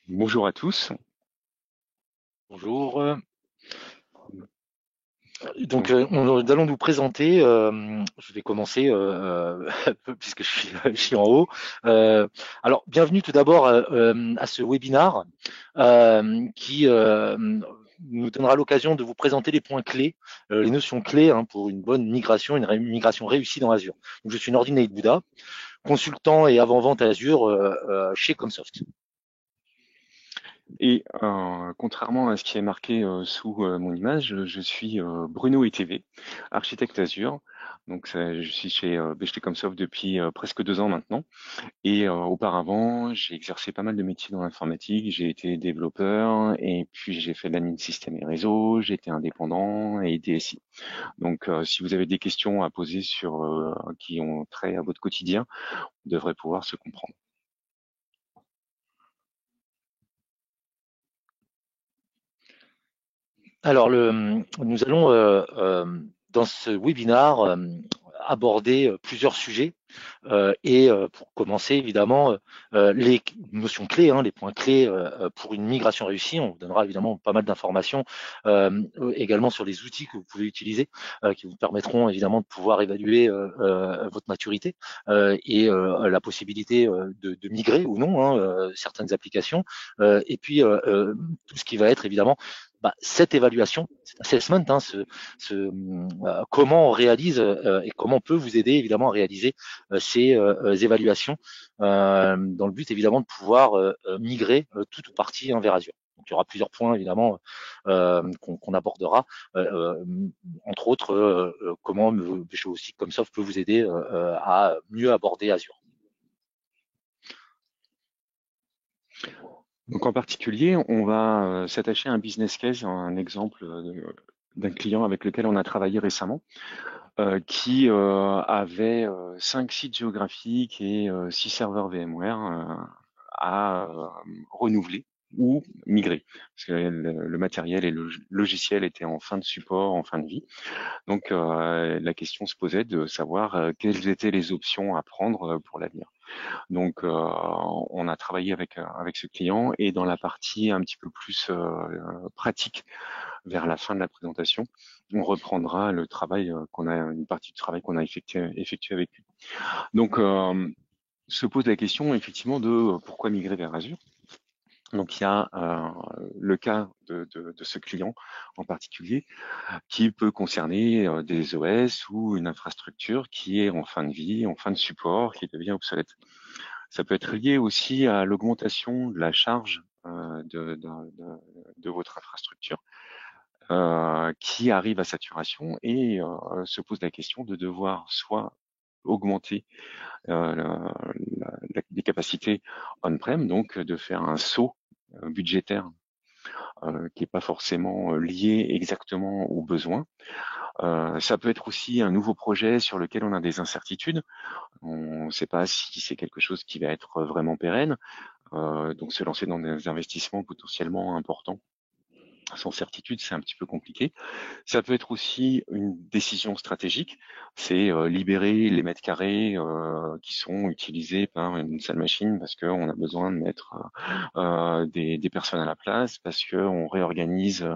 Bonjour à tous. Bonjour. Donc, Donc, nous allons nous présenter. Je vais commencer puisque je suis en haut. Alors, bienvenue tout d'abord à ce webinar qui nous donnera l'occasion de vous présenter les points clés, les notions clés pour une bonne migration, migration réussie dans Azure. Donc, je suis Nordine Bouddha, consultant et avant-vente Azure chez Comsoft. contrairement à ce qui est marqué sous mon image, je suis Bruno ETV, architecte Azure. Donc, je suis chez Bechtle Comsoft depuis presque 2 ans maintenant. Et auparavant, j'ai exercé pas mal de métiers dans l'informatique. J'ai été développeur et puis j'ai fait de l'admin système et réseau. J'ai été indépendant et DSI. Donc, si vous avez des questions à poser sur qui ont trait à votre quotidien, vous devrez pouvoir se comprendre. Alors, nous allons dans ce webinaire aborder plusieurs sujets pour commencer évidemment les notions clés, les points clés pour une migration réussie. On vous donnera évidemment pas mal d'informations également sur les outils que vous pouvez utiliser qui vous permettront évidemment de pouvoir évaluer votre maturité la possibilité de migrer ou non certaines applications et puis tout ce qui va être évidemment cette évaluation, cet assessment, comment on réalise et comment on peut vous aider évidemment à réaliser ces évaluations dans le but évidemment de pouvoir migrer tout ou partie vers Azure. Donc, il y aura plusieurs points évidemment qu'on abordera, entre autres comment des choses aussi comme ça peut vous aider à mieux aborder Azure. Donc en particulier, on va s'attacher à un business case, un exemple d'un client avec lequel on a travaillé récemment, qui avait 5 sites géographiques et 6 serveurs VMware à renouveler ou migrer, parce que le matériel et le logiciel étaient en fin de support, en fin de vie. Donc la question se posait de savoir quelles étaient les options à prendre pour l'avenir. Donc, on a travaillé avec ce client et dans la partie un petit peu plus pratique, vers la fin de la présentation, on reprendra le travail une partie du travail qu'on a effectué avec lui. Donc, se pose la question effectivement de pourquoi migrer vers Azure. Donc, il y a le cas de ce client en particulier qui peut concerner des OS ou une infrastructure qui est en fin de vie, en fin de support, qui devient obsolète. Ça peut être lié aussi à l'augmentation de la charge de votre infrastructure qui arrive à saturation et se pose la question de devoir soit augmenter les capacités on-prem, donc de faire un saut budgétaire qui n'est pas forcément lié exactement aux besoins. Ça peut être aussi un nouveau projet sur lequel on a des incertitudes. On ne sait pas si c'est quelque chose qui va être vraiment pérenne. Donc se lancer dans des investissements potentiellement importants sans certitude, c'est un petit peu compliqué. Ça peut être aussi une décision stratégique, c'est libérer les mètres carrés qui sont utilisés par une seule machine parce qu'on a besoin de mettre des personnes à la place, parce qu'on réorganise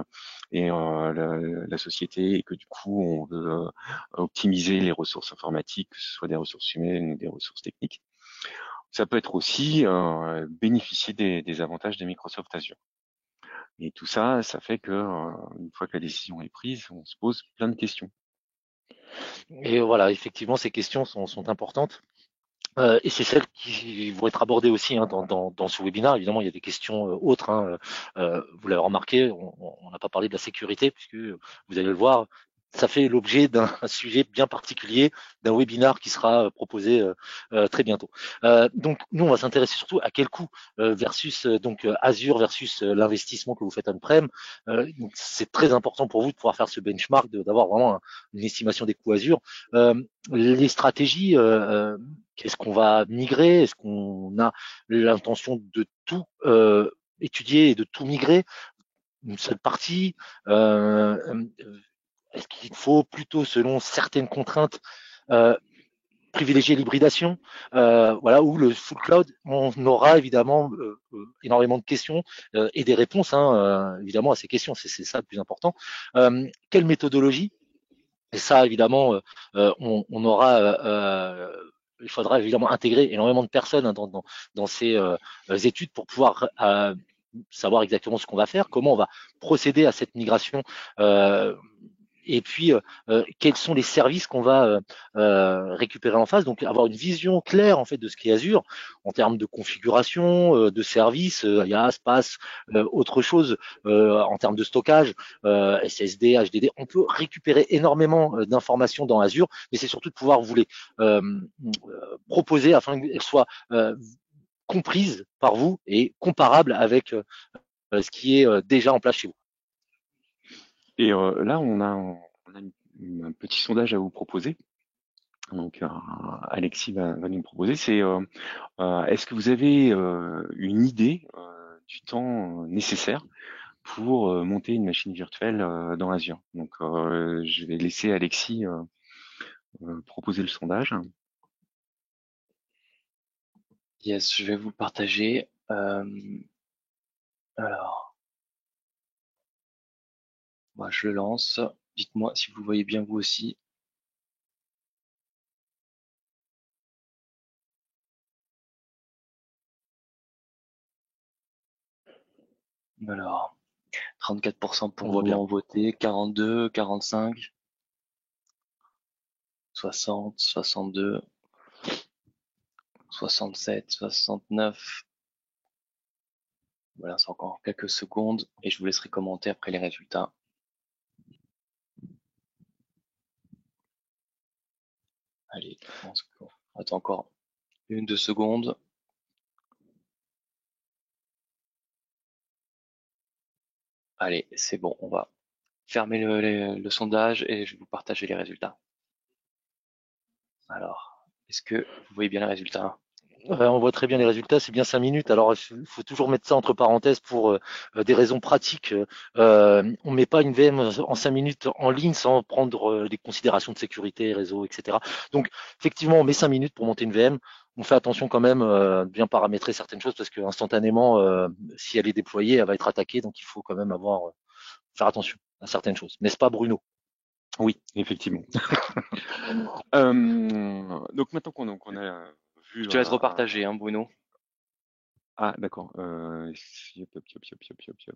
la société et que du coup on veut optimiser les ressources informatiques, que ce soit des ressources humaines ou des ressources techniques. Ça peut être aussi bénéficier des avantages de Microsoft Azure. Et tout ça, ça fait que une fois que la décision est prise, on se pose plein de questions. Et voilà, effectivement, ces questions sont importantes. Et c'est celles qui vont être abordées aussi dans ce webinaire. Évidemment, il y a des questions autres. Vous l'avez remarqué, on n'a pas parlé de la sécurité, puisque vous allez le voir, ça fait l'objet d'un sujet bien particulier, d'un webinaire qui sera proposé très bientôt. Donc, nous, on va s'intéresser surtout à quel coût versus Azure versus l'investissement que vous faites on-prem. Donc, c'est très important pour vous de pouvoir faire ce benchmark, d'avoir vraiment une estimation des coûts Azure. Les stratégies, est-ce qu'on va migrer? Est-ce qu'on a l'intention de tout étudier et de tout migrer? Une seule partie? Est-ce qu'il faut plutôt, selon certaines contraintes, euh, privilégier l'hybridation, voilà, ou le full cloud, on aura évidemment énormément de questions et des réponses, hein, évidemment, à ces questions. C'est ça le plus important. Quelle méthodologie? Et ça, évidemment, on aura, il faudra évidemment intégrer énormément de personnes hein, dans ces études pour pouvoir savoir exactement ce qu'on va faire, comment on va procéder à cette migration. Et puis, quels sont les services qu'on va récupérer en face. Donc, avoir une vision claire en fait de ce qu'est Azure en termes de configuration, de services, IaaS, PaaS, autre chose en termes de stockage, SSD, HDD. On peut récupérer énormément d'informations dans Azure, mais c'est surtout de pouvoir vous les proposer afin qu'elles soient comprises par vous et comparables avec ce qui est déjà en place chez vous. Et là, on a un petit sondage à vous proposer. Donc, Alexis va nous proposer. C'est est-ce que vous avez une idée du temps nécessaire pour monter une machine virtuelle dans Azure? Donc, je vais laisser Alexis proposer le sondage. Yes, je vais vous le partager. Alors, moi je le lance. Dites-moi si vous le voyez bien vous aussi. Alors, 34% On voit bien. ont voté, 42, 45, 60, 62, 67, 69. Voilà, c'est encore quelques secondes et je vous laisserai commenter après les résultats. Allez, on attend encore 1-2 secondes. Allez, c'est bon, on va fermer le sondage et je vais vous partager les résultats. Alors, est-ce que vous voyez bien les résultats? On voit très bien les résultats, c'est bien 5 minutes. Alors, il faut toujours mettre ça entre parenthèses pour des raisons pratiques. On met pas une VM en 5 minutes en ligne sans prendre les considérations de sécurité, réseau, etc. Donc, effectivement, on met 5 minutes pour monter une VM. On fait attention quand même de bien paramétrer certaines choses parce que instantanément, si elle est déployée, elle va être attaquée. Donc, il faut quand même faire attention à certaines choses. N'est-ce pas, Bruno? Oui, effectivement. Donc maintenant qu'on a vu Je te laisse repartager, hein, Bruno. ah d'accord. Yop, yop, yop, yop, yop, yop, yop.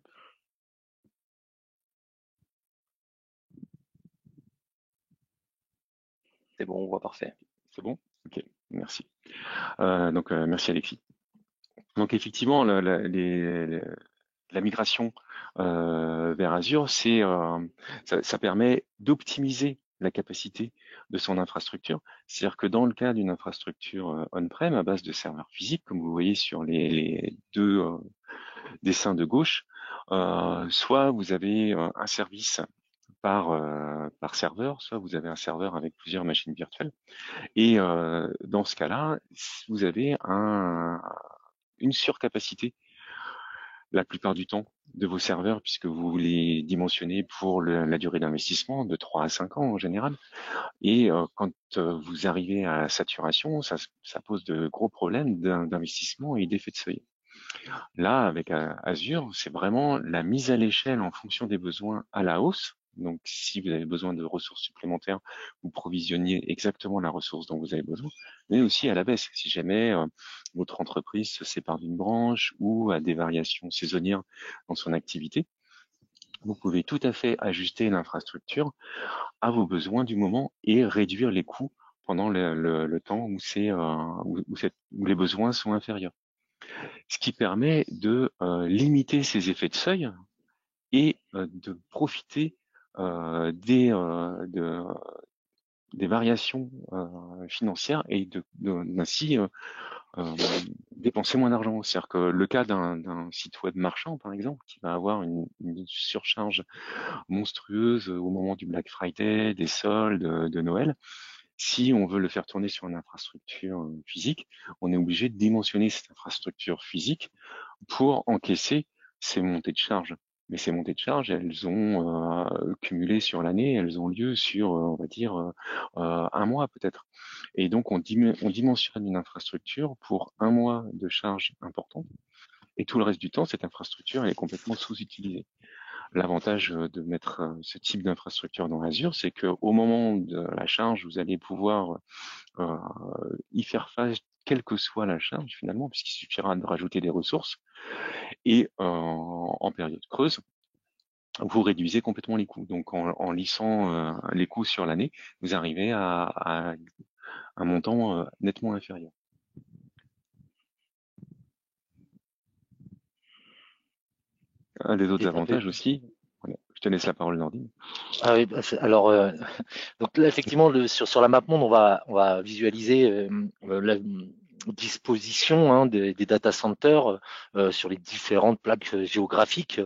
C'est bon, on voit parfait. C'est bon? Ok, merci. Donc merci Alexis. Donc effectivement, la migration vers Azure, ça permet d'optimiser la capacité de son infrastructure. C'est-à-dire que dans le cas d'une infrastructure on-prem à base de serveurs physiques, comme vous voyez sur les deux dessins de gauche, soit vous avez un service par serveur, soit vous avez un serveur avec plusieurs machines virtuelles. Et dans ce cas-là, vous avez une surcapacité la plupart du temps de vos serveurs, puisque vous les dimensionnez pour la durée d'investissement de 3 à 5 ans en général. Et quand vous arrivez à saturation, ça pose de gros problèmes d'investissement et d'effet de seuil. Là, avec Azure, c'est vraiment la mise à l'échelle en fonction des besoins à la hausse. Donc, si vous avez besoin de ressources supplémentaires, vous provisionniez exactement la ressource dont vous avez besoin, mais aussi à la baisse. Si jamais votre entreprise se sépare d'une branche ou a des variations saisonnières dans son activité, vous pouvez tout à fait ajuster l'infrastructure à vos besoins du moment et réduire les coûts pendant le temps où les besoins sont inférieurs. Ce qui permet de limiter ces effets de seuil et de profiter des variations financières et d'ainsi dépenser moins d'argent. C'est-à-dire que le cas d'un site web marchand, par exemple, qui va avoir une surcharge monstrueuse au moment du Black Friday, des soldes, de Noël, si on veut le faire tourner sur une infrastructure physique, on est obligé de dimensionner cette infrastructure physique pour encaisser ces montées de charges. Mais ces montées de charges, elles ont cumulé sur l'année, elles ont lieu sur, on va dire, un mois peut-être. Et donc, on dimensionne une infrastructure pour un mois de charges importantes, et tout le reste du temps, cette infrastructure, elle est complètement sous-utilisée. L'avantage de mettre ce type d'infrastructure dans Azure, c'est qu'au moment de la charge, vous allez pouvoir euh, y faire face, quelle que soit la charge finalement, puisqu'il suffira de rajouter des ressources. Et en période creuse, vous réduisez complètement les coûts. Donc en lissant les coûts sur l'année, vous arrivez à un montant nettement inférieur. Un des autres Et avantages aussi, voilà, je te laisse la parole, Nordine. ah oui, alors donc là effectivement sur la map monde on va visualiser la disposition des data centers sur les différentes plaques géographiques.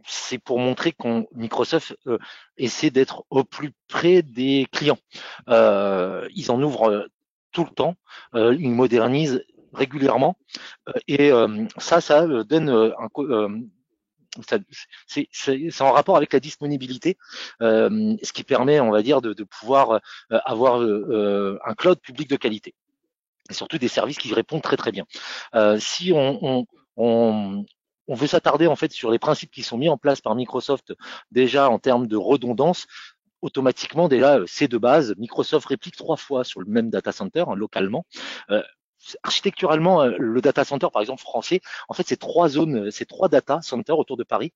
C'est pour montrer qu'on Microsoft essaie d'être au plus près des clients. Ils en ouvrent tout le temps, ils modernisent régulièrement et ça donne c'est en rapport avec la disponibilité, ce qui permet, on va dire, de pouvoir avoir un cloud public de qualité et surtout des services qui répondent très très bien. Si on veut s'attarder en fait sur les principes qui sont mis en place par Microsoft déjà en termes de redondance, automatiquement déjà c'est de base. Microsoft réplique 3 fois sur le même data center localement. Euh, Architecturalement, le data center, par exemple français, en fait, c'est 3 zones, c'est 3 data centers autour de Paris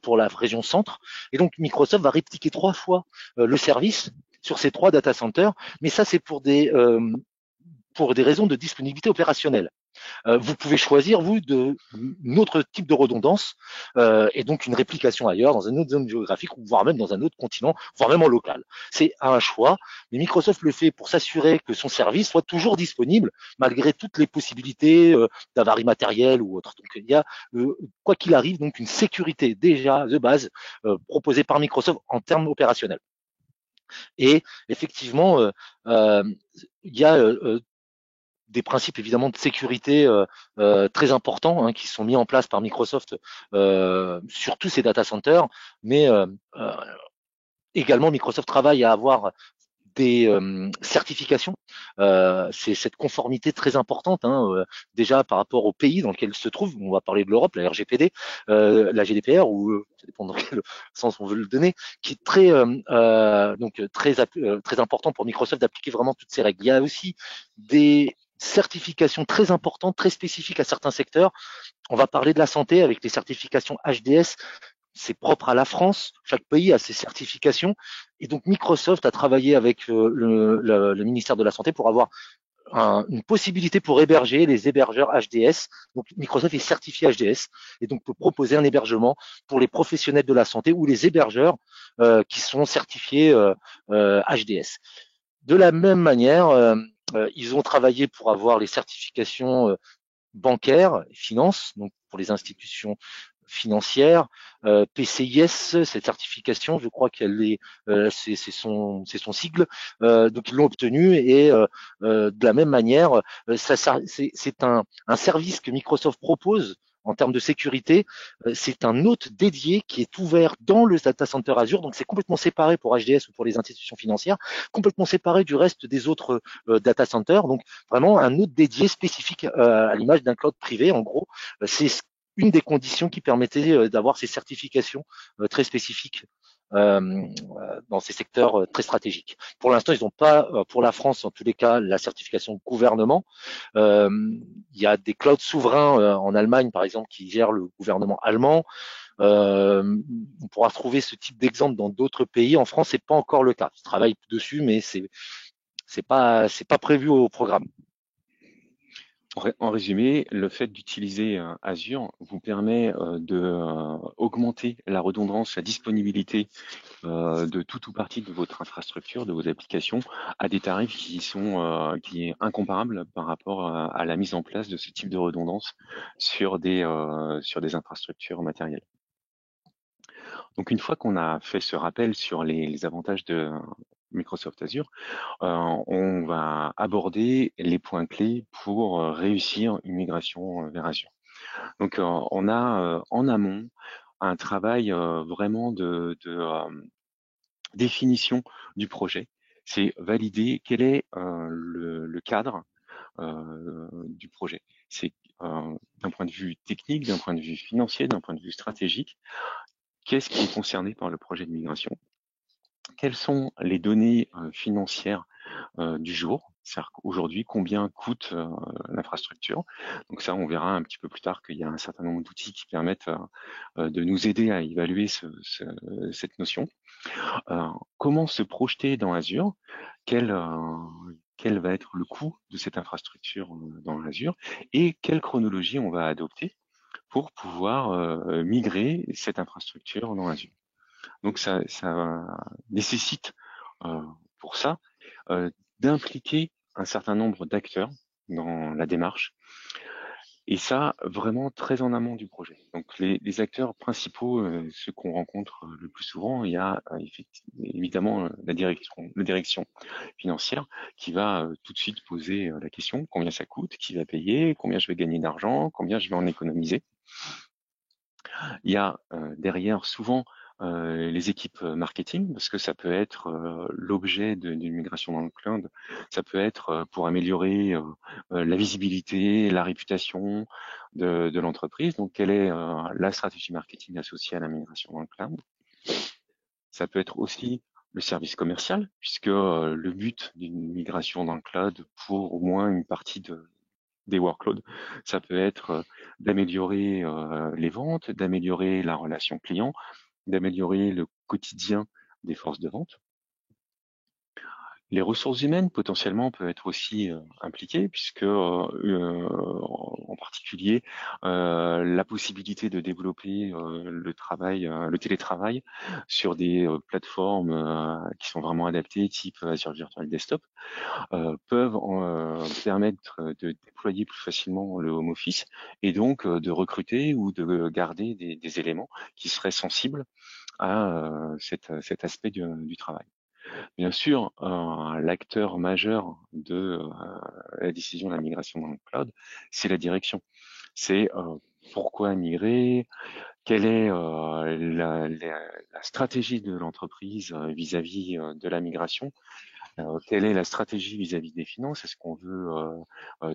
pour la région centre. Et donc, Microsoft va répliquer 3 fois le service sur ces 3 data centers, mais ça, c'est pour des raisons de disponibilité opérationnelle. Vous pouvez choisir, vous, un autre type de redondance et donc une réplication ailleurs, dans une autre zone géographique, voire même dans un autre continent, voire même en local. C'est un choix, mais Microsoft le fait pour s'assurer que son service soit toujours disponible, malgré toutes les possibilités d'avarie matérielle ou autre. Donc il y a, quoi qu'il arrive, donc une sécurité déjà de base proposée par Microsoft en termes opérationnels. Et effectivement, il y a des principes évidemment de sécurité très importants qui sont mis en place par Microsoft sur tous ces data centers, mais également Microsoft travaille à avoir des certifications. C'est cette conformité très importante, déjà par rapport au pays dans lequel se trouve. On va parler de l'Europe, la RGPD, la GDPR, ou ça dépend dans quel sens on veut le donner, qui est très important pour Microsoft d'appliquer vraiment toutes ces règles. Il y a aussi des certifications très importantes, très spécifiques à certains secteurs. On va parler de la santé avec les certifications HDS. C'est propre à la France. Chaque pays a ses certifications. Et donc Microsoft a travaillé avec le ministère de la Santé pour avoir une possibilité pour héberger les hébergeurs HDS. Donc Microsoft est certifié HDS et donc peut proposer un hébergement pour les professionnels de la santé ou les hébergeurs qui sont certifiés HDS. De la même manière, ils ont travaillé pour avoir les certifications bancaires, finances, donc pour les institutions financières, PCIS, cette certification, je crois qu'elle est, c'est son sigle, donc ils l'ont obtenu et de la même manière, c'est un service que Microsoft propose en termes de sécurité, c'est un hôte dédié qui est ouvert dans le data center Azure, donc c'est complètement séparé pour HDS ou pour les institutions financières, complètement séparé du reste des autres data centers, donc vraiment un hôte dédié spécifique à l'image d'un cloud privé. En gros, c'est une des conditions qui permettait d'avoir ces certifications très spécifiques dans ces secteurs très stratégiques. Pour l'instant, ils n'ont pas, pour la France en tous les cas, la certification gouvernement. Il y a des clouds souverains en Allemagne, par exemple, qui gèrent le gouvernement allemand. On pourra trouver ce type d'exemple dans d'autres pays. En France, c'est pas encore le cas. Je travaille dessus, mais c'est pas prévu au programme. En résumé, le fait d'utiliser Azure vous permet de augmenter la redondance, la disponibilité de tout ou partie de votre infrastructure, de vos applications, à des tarifs qui est incomparable par rapport à la mise en place de ce type de redondance sur des infrastructures matérielles. Donc une fois qu'on a fait ce rappel sur les avantages de Microsoft Azure, on va aborder les points clés pour réussir une migration vers Azure. Donc on a en amont un travail vraiment de définition du projet. C'est valider quel est le cadre du projet. C'est d'un point de vue technique, d'un point de vue financier, d'un point de vue stratégique, qu'est-ce qui est concerné par le projet de migration? Quelles sont les données financières du jour? C'est-à-dire qu'aujourd'hui, combien coûte l'infrastructure? Donc ça, on verra un petit peu plus tard qu'il y a un certain nombre d'outils qui permettent de nous aider à évaluer cette notion. Comment se projeter dans Azure? Quel va être le coût de cette infrastructure dans Azure? Et quelle chronologie on va adopter pour pouvoir migrer cette infrastructure dans Azure? Donc ça nécessite pour ça d'impliquer un certain nombre d'acteurs dans la démarche, et ça vraiment très en amont du projet. Donc les acteurs principaux, ceux qu'on rencontre le plus souvent, il y a évidemment la direction financière qui va tout de suite poser la question: combien ça coûte, qui va payer, combien je vais gagner d'argent, combien je vais en économiser. Il y a derrière souvent les équipes marketing, parce que ça peut être l'objet d'une migration dans le cloud, ça peut être pour améliorer la visibilité, la réputation de l'entreprise. Donc, quelle est la stratégie marketing associée à la migration dans le cloud? Ça peut être aussi le service commercial, puisque le but d'une migration dans le cloud pour au moins une partie des workloads, ça peut être d'améliorer les ventes, d'améliorer la relation client, d'améliorer le quotidien des forces de vente. Les ressources humaines potentiellement peuvent être aussi impliquées, puisque en particulier la possibilité de développer le télétravail sur des plateformes qui sont vraiment adaptées, type Azure Virtual Desktop, peuvent permettre de déployer plus facilement le home office, et donc de recruter ou de garder des éléments qui seraient sensibles à cet aspect du travail. Bien sûr, l'acteur majeur de la décision de la migration dans le cloud, c'est la direction. C'est pourquoi migrer, quelle est la stratégie de l'entreprise vis-à-vis de la migration, quelle est la stratégie vis-à-vis des finances. Est-ce qu'on veut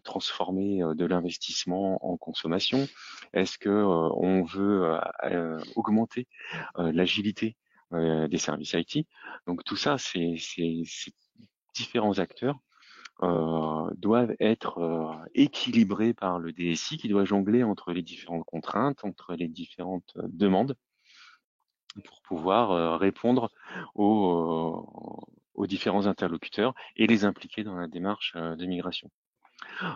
transformer de l'investissement en consommation? Est-ce que on veut augmenter l'agilité des services IT? Donc tout ça, ces différents acteurs doivent être équilibrés par le DSI, qui doit jongler entre les différentes contraintes, entre les différentes demandes, pour pouvoir répondre aux différents interlocuteurs et les impliquer dans la démarche de migration.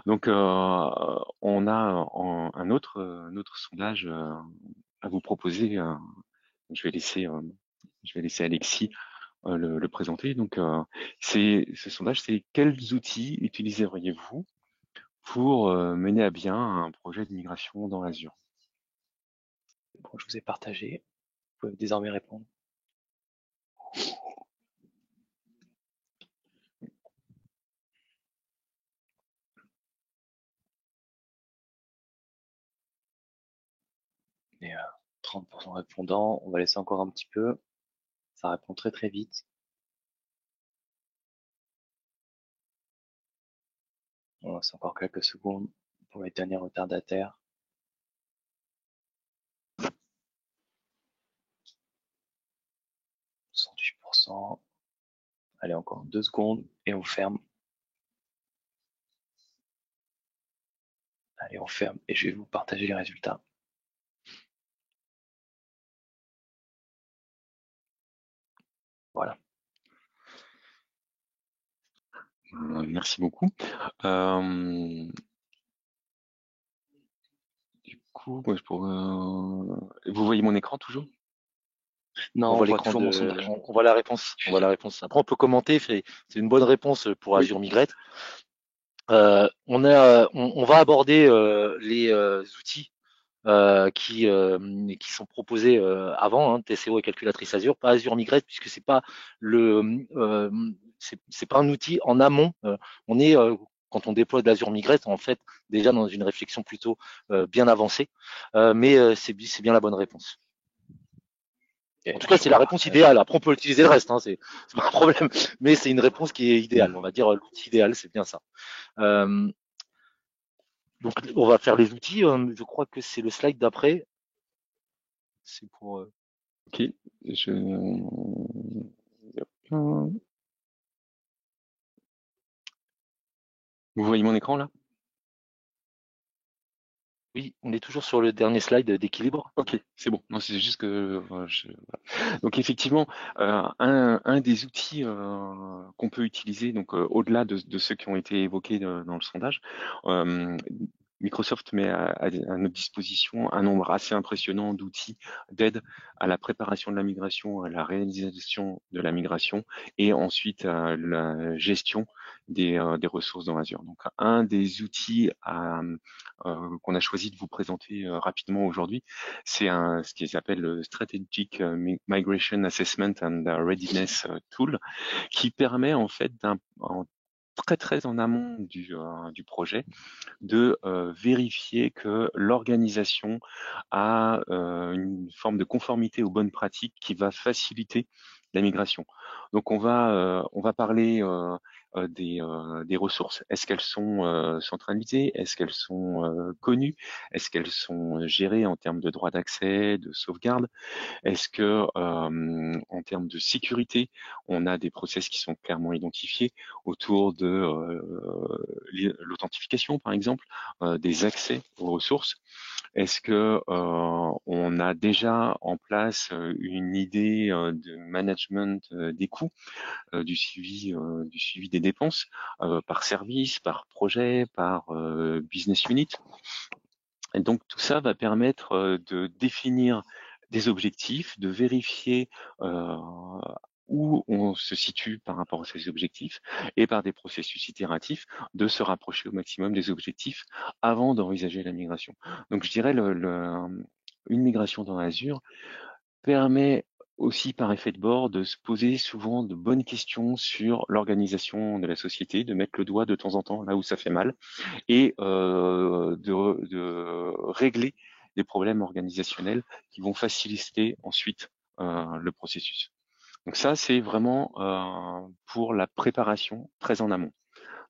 Donc, on a un autre sondage à vous proposer. Je vais laisser Alexis le présenter. Donc, ce sondage, c'est: quels outils utiliseriez-vous pour mener à bien un projet de migration dans Azure? Bon, je vous ai partagé. Vous pouvez désormais répondre. Et 30% répondants. On va laisser encore un petit peu. Ça répond très très vite. On laisse encore quelques secondes pour les derniers retardataires. 68%. Allez, encore 2 secondes et on ferme. Allez, on ferme et je vais vous partager les résultats. Voilà. Merci beaucoup. Du coup, moi, vous voyez mon écran toujours? Non, on voit toujours mon sondage. On voit la réponse. On voit la réponse. Après, on peut commenter. C'est une bonne réponse pour Azure Migrate. On va aborder les outils qui sont proposés avant, TCO et calculatrice Azure, pas Azure Migrate, puisque c'est pas c'est pas un outil en amont. On est quand on déploie de l'Azure Migrate, en fait, déjà dans une réflexion plutôt bien avancée, mais c'est bien la bonne réponse. En tout cas, c'est la réponse idéale. Après, on peut utiliser le reste, hein, c'est pas un problème. Mais c'est une réponse qui est idéale. On va dire l'outil idéal, c'est bien ça. Euh, donc, on va faire les outils. Je crois que c'est le slide d'après. C'est pour. Ok, vous voyez mon écran là? Oui, on est toujours sur le dernier slide d'équilibre. Ok, c'est bon. Non, c'est juste que voilà. Donc effectivement, un des outils qu'on peut utiliser, donc au-delà de ceux qui ont été évoqués dans le sondage, euh, Microsoft met à notre disposition un nombre assez impressionnant d'outils d'aide à la préparation de la migration, à la réalisation de la migration et ensuite à la gestion des ressources dans Azure. Donc un des outils qu'on a choisi de vous présenter rapidement aujourd'hui, c'est ce qui s'appelle le Strategic Migration Assessment and Readiness Tool, qui permet en fait très en amont du projet de vérifier que l'organisation a une forme de conformité aux bonnes pratiques qui va faciliter la migration. Donc on va parler des ressources. Est-ce qu'elles sont centralisées? Est-ce qu'elles sont connues? Est-ce qu'elles sont gérées en termes de droit d'accès, de sauvegarde? Est-ce que, en termes de sécurité, on a des process qui sont clairement identifiés autour de l'authentification, par exemple, des accès aux ressources? Est-ce que on a déjà en place une idée de management des coûts, du suivi des dépenses par service, par projet, par business unit? Et donc tout ça va permettre de définir des objectifs, de vérifier euh, où on se situe par rapport à ces objectifs et par des processus itératifs, de se rapprocher au maximum des objectifs avant d'envisager la migration. Donc je dirais une migration dans Azure permet aussi par effet de bord de se poser souvent de bonnes questions sur l'organisation de la société, de mettre le doigt de temps en temps là où ça fait mal et de régler des problèmes organisationnels qui vont faciliter ensuite le processus. Donc ça, c'est vraiment pour la préparation très en amont.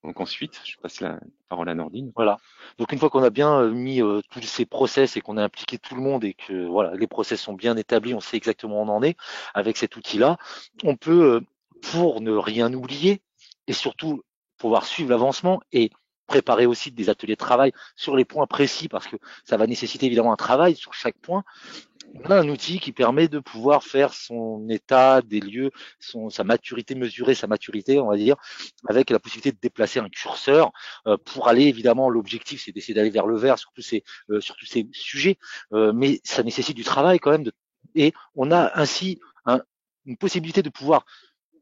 Donc ensuite, je passe la parole à Nordine. Voilà. Donc une fois qu'on a bien mis tous ces process et qu'on a impliqué tout le monde et que voilà, les process sont bien établis, on sait exactement où on en est avec cet outil-là, on peut, pour ne rien oublier et surtout pouvoir suivre l'avancement et préparer aussi des ateliers de travail sur les points précis parce que ça va nécessiter évidemment un travail sur chaque point. On a un outil qui permet de pouvoir faire son état des lieux, sa maturité, mesurer sa maturité, on va dire, avec la possibilité de déplacer un curseur pour aller, évidemment, l'objectif, c'est d'essayer d'aller vers le vert sur tous ces sujets, mais ça nécessite du travail quand même. Et on a ainsi une possibilité de pouvoir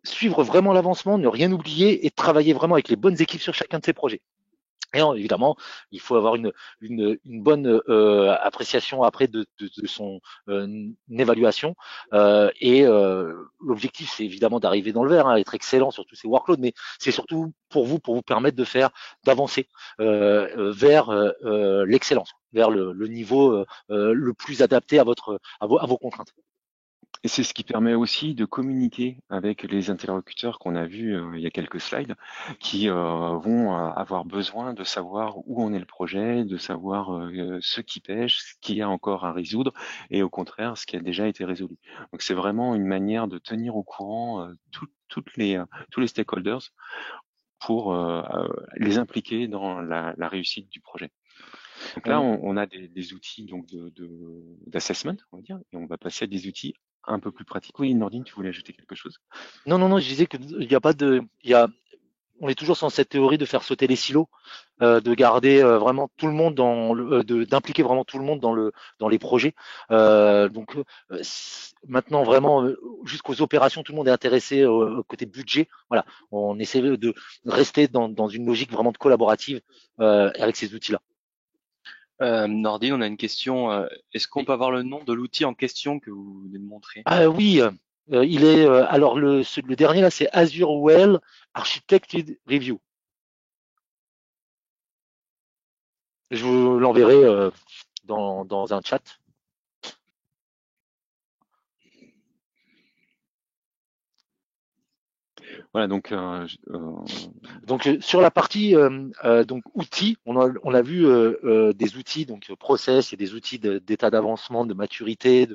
suivre vraiment l'avancement, ne rien oublier et travailler vraiment avec les bonnes équipes sur chacun de ces projets. Et évidemment, il faut avoir une bonne appréciation après de son évaluation. Et l'objectif, c'est évidemment d'arriver dans le vert, hein, être excellent sur tous ces workloads, mais c'est surtout pour vous permettre d'avancer vers l'excellence, vers le niveau le plus adapté à vos contraintes. Et c'est ce qui permet aussi de communiquer avec les interlocuteurs qu'on a vus il y a quelques slides, qui vont avoir besoin de savoir où en est le projet, de savoir ce qui pêche, ce qu'il y a encore à résoudre, et au contraire, ce qui a déjà été résolu. Donc c'est vraiment une manière de tenir au courant tous les stakeholders pour les impliquer dans la réussite du projet. Donc là, on a des outils donc d'assessment, on va dire, et on va passer à des outils un peu plus pratiques. Oui, Nordine, tu voulais ajouter quelque chose? Non, je disais qu'il n'y a pas de, on est toujours dans cette théorie de faire sauter les silos, de garder vraiment tout le monde d'impliquer vraiment tout le monde dans les projets. Donc maintenant vraiment jusqu'aux opérations, tout le monde est intéressé au côté budget. Voilà, on essaie de rester dans une logique vraiment de collaborative avec ces outils-là. Nordine, on a une question. Est-ce qu'on Oui. peut avoir le nom de l'outil en question que vous venez de montrer? Ah oui, il est alors le dernier là, c'est Azure Well Architected Review. Je vous l'enverrai dans un chat. Voilà, donc Donc sur la partie donc outils, on a vu des outils donc process et des outils d'état d'avancement, de maturité.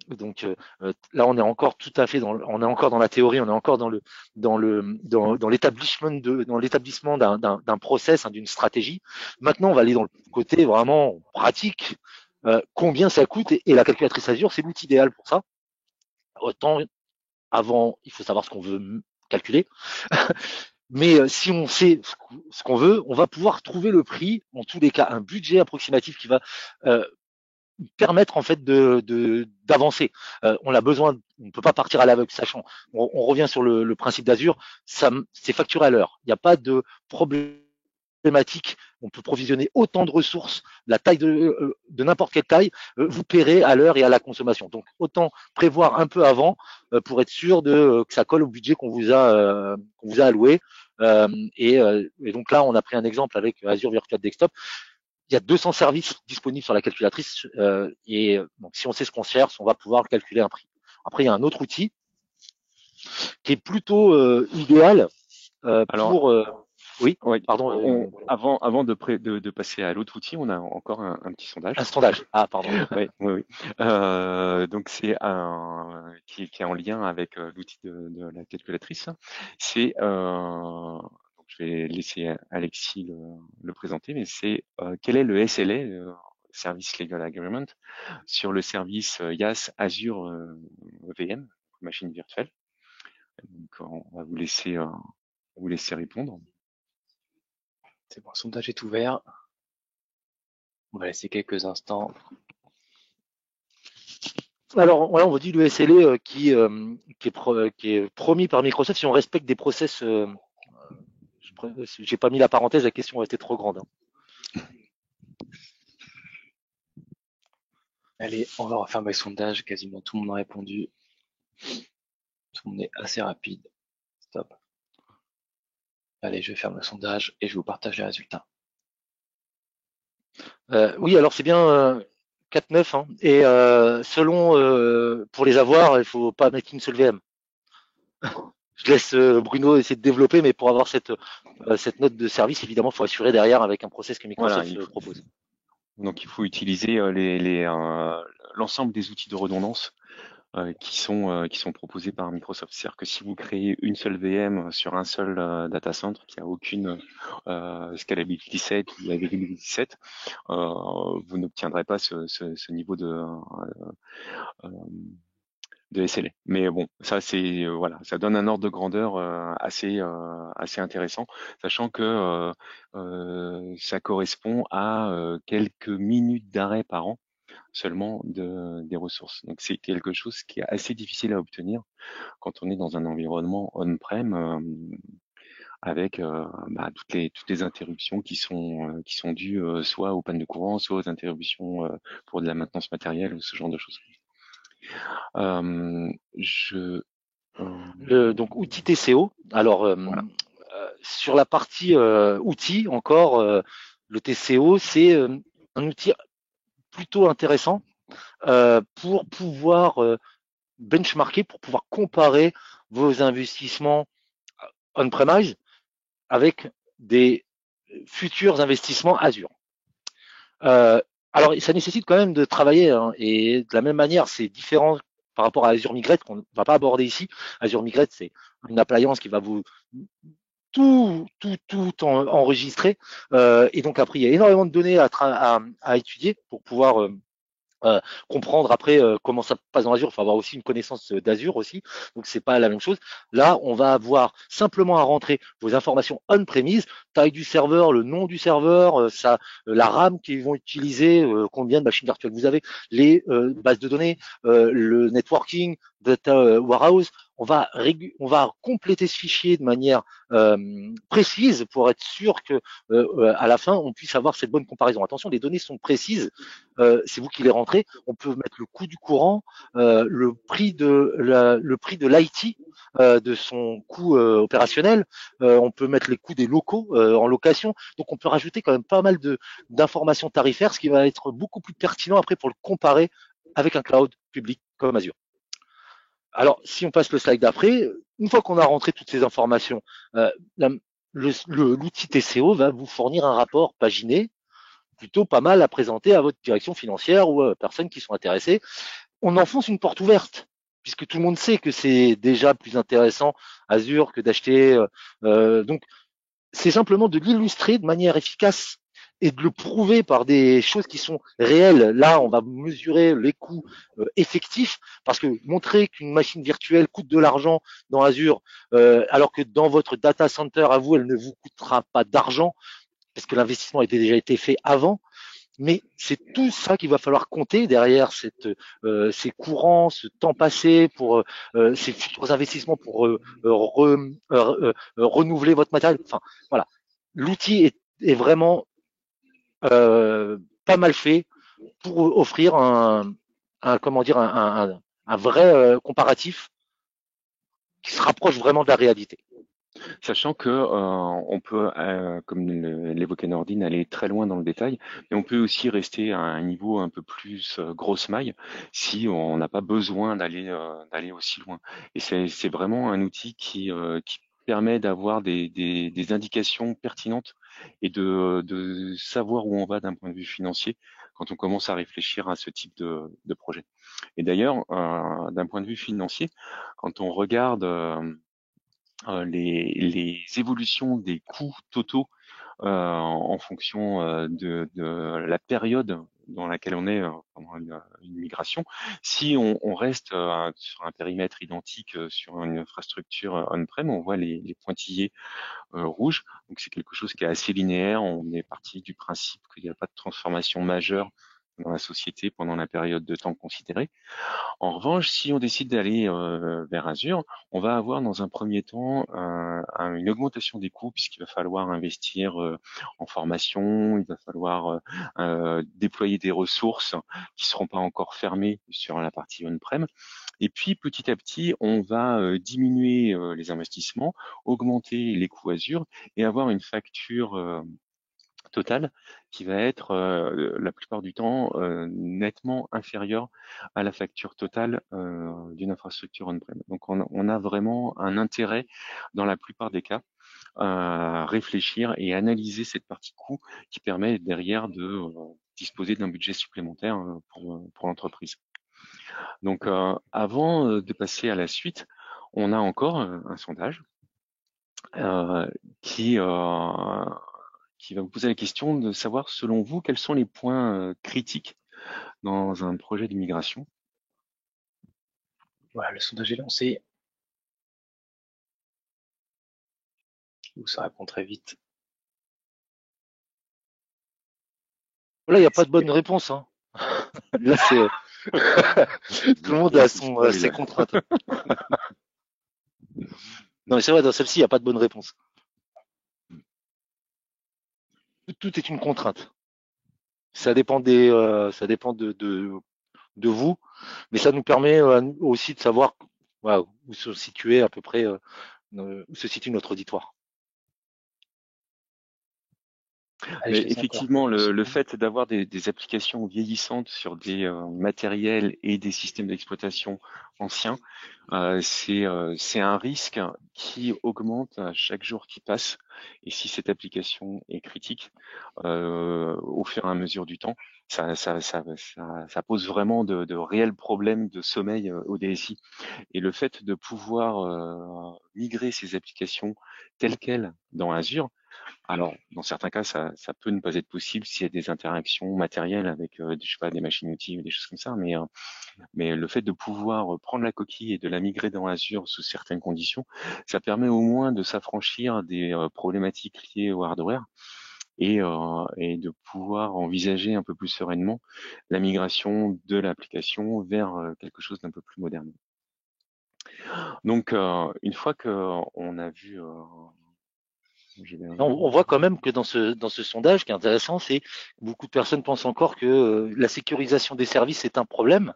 Donc là, on est encore tout à fait on est encore dans la théorie, on est encore dans l'établissement d'un process, hein, d'une stratégie. Maintenant, on va aller dans le côté vraiment pratique. Combien ça coûte et la calculatrice Azure, c'est l'outil idéal pour ça. Autant avant, il faut savoir ce qu'on veut calculer. Mais si on sait ce qu'on veut, on va pouvoir trouver le prix, en tous les cas, un budget approximatif qui va euh, permettre en fait d'avancer. On a besoin, on ne peut pas partir à l'aveugle, sachant. On revient sur le principe d'Azure, c'est facturé à l'heure. Il n'y a pas de problématique. On peut provisionner autant de ressources, la taille de n'importe quelle taille, vous paierez à l'heure et à la consommation. Donc autant prévoir un peu avant pour être sûr que ça colle au budget qu'on vous a alloué. Et donc là, on a pris un exemple avec Azure Virtual Desktop. Il y a 200 services disponibles sur la calculatrice et donc si on sait ce qu'on cherche, on va pouvoir calculer un prix. Après, il y a un autre outil qui est plutôt idéal alors, pour. Oui, ouais, pardon. avant de passer à l'autre outil, on a encore un petit sondage. Un sondage. Ah, pardon. Oui, oui, oui. Donc c'est un qui est en lien avec l'outil de la calculatrice. C'est donc je vais laisser Alexis le présenter, mais c'est quel est le SLA, Service Legal Agreement, sur le service IaaS Azure VM, machine virtuelle. Donc on va vous laisser répondre. C'est bon, le sondage est ouvert. On va laisser quelques instants. Alors, voilà, on vous dit le SLA qui est promis par Microsoft si on respecte des process. J'ai pas mis la parenthèse, la question était trop grande. Hein. Allez, on va refermer le sondage. Quasiment tout le monde a répondu. Tout le monde est assez rapide. Stop. Allez, je ferme le sondage et je vous partage les résultats. Oui, alors c'est bien 4-9. Hein. Et selon, pour les avoir, il faut pas mettre une seule VM. Je laisse Bruno essayer de développer, mais pour avoir cette note de service, évidemment, il faut assurer derrière avec un process que Microsoft Voilà, propose. donc il faut utiliser l'ensemble des outils de redondance qui sont proposés par Microsoft. C'est-à-dire que si vous créez une seule VM sur un seul data center qui a aucune scalability set ou availability set, vous n'obtiendrez pas ce niveau de SLA. Mais bon, ça c'est voilà, ça donne un ordre de grandeur assez intéressant, sachant que ça correspond à quelques minutes d'arrêt par an seulement des ressources. Donc c'est quelque chose qui est assez difficile à obtenir quand on est dans un environnement on-prem avec toutes les interruptions qui sont dues soit aux pannes de courant, soit aux interruptions pour de la maintenance matérielle ou ce genre de choses. Donc outil TCO. Alors Voilà. sur la partie outils encore, le TCO c'est un outil plutôt intéressant pour pouvoir benchmarker, pour pouvoir comparer vos investissements on-premise avec des futurs investissements Azure. Alors, ça nécessite quand même de travailler, hein, et de la même manière, c'est différent par rapport à Azure Migrate qu'on ne va pas aborder ici. Azure Migrate, c'est une appliance qui va vous tout enregistrer, et donc après, il y a énormément de données à étudier pour pouvoir comprendre après comment ça passe dans Azure. Il faut avoir aussi une connaissance d'Azure aussi. Donc c'est pas la même chose. Là, on va avoir simplement à rentrer vos informations on-premise, taille du serveur, le nom du serveur, la RAM qu'ils vont utiliser, combien de machines virtuelles vous avez, les bases de données, le networking, data warehouse. On va compléter ce fichier de manière précise pour être sûr que à la fin on puisse avoir cette bonne comparaison. Attention, les données sont précises. C'est vous qui les rentrez. On peut mettre le coût du courant, le prix de l'IT, de son coût opérationnel. On peut mettre les coûts des locaux en location. Donc on peut rajouter quand même pas mal d'informations tarifaires, ce qui va être beaucoup plus pertinent après pour le comparer avec un cloud public comme Azure. Alors, si on passe le slide d'après, une fois qu'on a rentré toutes ces informations, l'outil TCO va vous fournir un rapport paginé plutôt pas mal à présenter à votre direction financière ou à personnes qui sont intéressées. On enfonce une porte ouverte, puisque tout le monde sait que c'est déjà plus intéressant Azure que d'acheter. Donc, c'est simplement de l'illustrer de manière efficace et de le prouver par des choses qui sont réelles. Là, on va mesurer les coûts effectifs, parce que montrer qu'une machine virtuelle coûte de l'argent dans Azure, alors que dans votre data center à vous, elle ne vous coûtera pas d'argent, parce que l'investissement a déjà été fait avant. Mais c'est tout ça qu'il va falloir compter derrière ces courants, ce temps passé pour ces futurs investissements pour renouveler votre matériel. Enfin, voilà. L'outil est vraiment pas mal fait pour offrir comment dire, un vrai comparatif qui se rapproche vraiment de la réalité. Sachant que on peut, comme l'évoquait Nordine, aller très loin dans le détail, mais on peut aussi rester à un niveau un peu plus grosse maille si on n'a pas besoin d'aller aussi loin. Et c'est vraiment un outil qui permet d'avoir des indications pertinentes et de savoir où on va d'un point de vue financier quand on commence à réfléchir à ce type de projet. Et d'ailleurs, d'un point de vue financier, quand on regarde les évolutions des coûts totaux en fonction de la période dans laquelle on est pendant une migration. Si on reste sur un périmètre identique sur une infrastructure on-prem, on voit les pointillés rouges. Donc c'est quelque chose qui est assez linéaire. On est parti du principe qu'il n'y a pas de transformation majeure dans la société pendant la période de temps considérée. En revanche, si on décide d'aller vers Azure, on va avoir dans un premier temps une augmentation des coûts puisqu'il va falloir investir en formation, il va falloir déployer des ressources qui seront pas encore fermées sur la partie on-prem. Et puis petit à petit, on va diminuer les investissements, augmenter les coûts Azure et avoir une facture totale qui va être la plupart du temps nettement inférieure à la facture totale d'une infrastructure on-prem. Donc on a vraiment un intérêt dans la plupart des cas à réfléchir et analyser cette partie coût qui permet derrière de disposer d'un budget supplémentaire pour l'entreprise. Donc avant de passer à la suite, on a encore un sondage qui va vous poser la question de savoir, selon vous, quels sont les points critiques dans un projet de migration. Voilà, le sondage est lancé. Ça répond très vite. Là, il n'y a pas de bonne réponse. Hein. Là, c'est tout le monde a ses contraintes. Non, mais c'est vrai, dans celle-ci, il n'y a pas de bonne réponse. Tout est une contrainte. Ça dépend de vous, mais ça nous permet aussi de savoir où se situer à peu près, où se situe notre auditoire. Mais effectivement, le fait d'avoir des applications vieillissantes sur des matériels et des systèmes d'exploitation anciens, c'est un risque qui augmente à chaque jour qui passe. Et si cette application est critique, au fur et à mesure du temps, ça pose vraiment de réels problèmes de sommeil au DSI. Et le fait de pouvoir migrer ces applications telles quelles dans Azure, alors, dans certains cas, ça peut ne pas être possible s'il y a des interactions matérielles avec, je sais pas, des machines-outils ou des choses comme ça, mais le fait de pouvoir prendre la coquille et de la migrer dans Azure sous certaines conditions, ça permet au moins de s'affranchir des problématiques liées au hardware et de pouvoir envisager un peu plus sereinement la migration de l'application vers quelque chose d'un peu plus moderne. Donc, une fois qu'on a vu On voit quand même que dans ce sondage, qui est intéressant, c'est que beaucoup de personnes pensent encore que la sécurisation des services est un problème.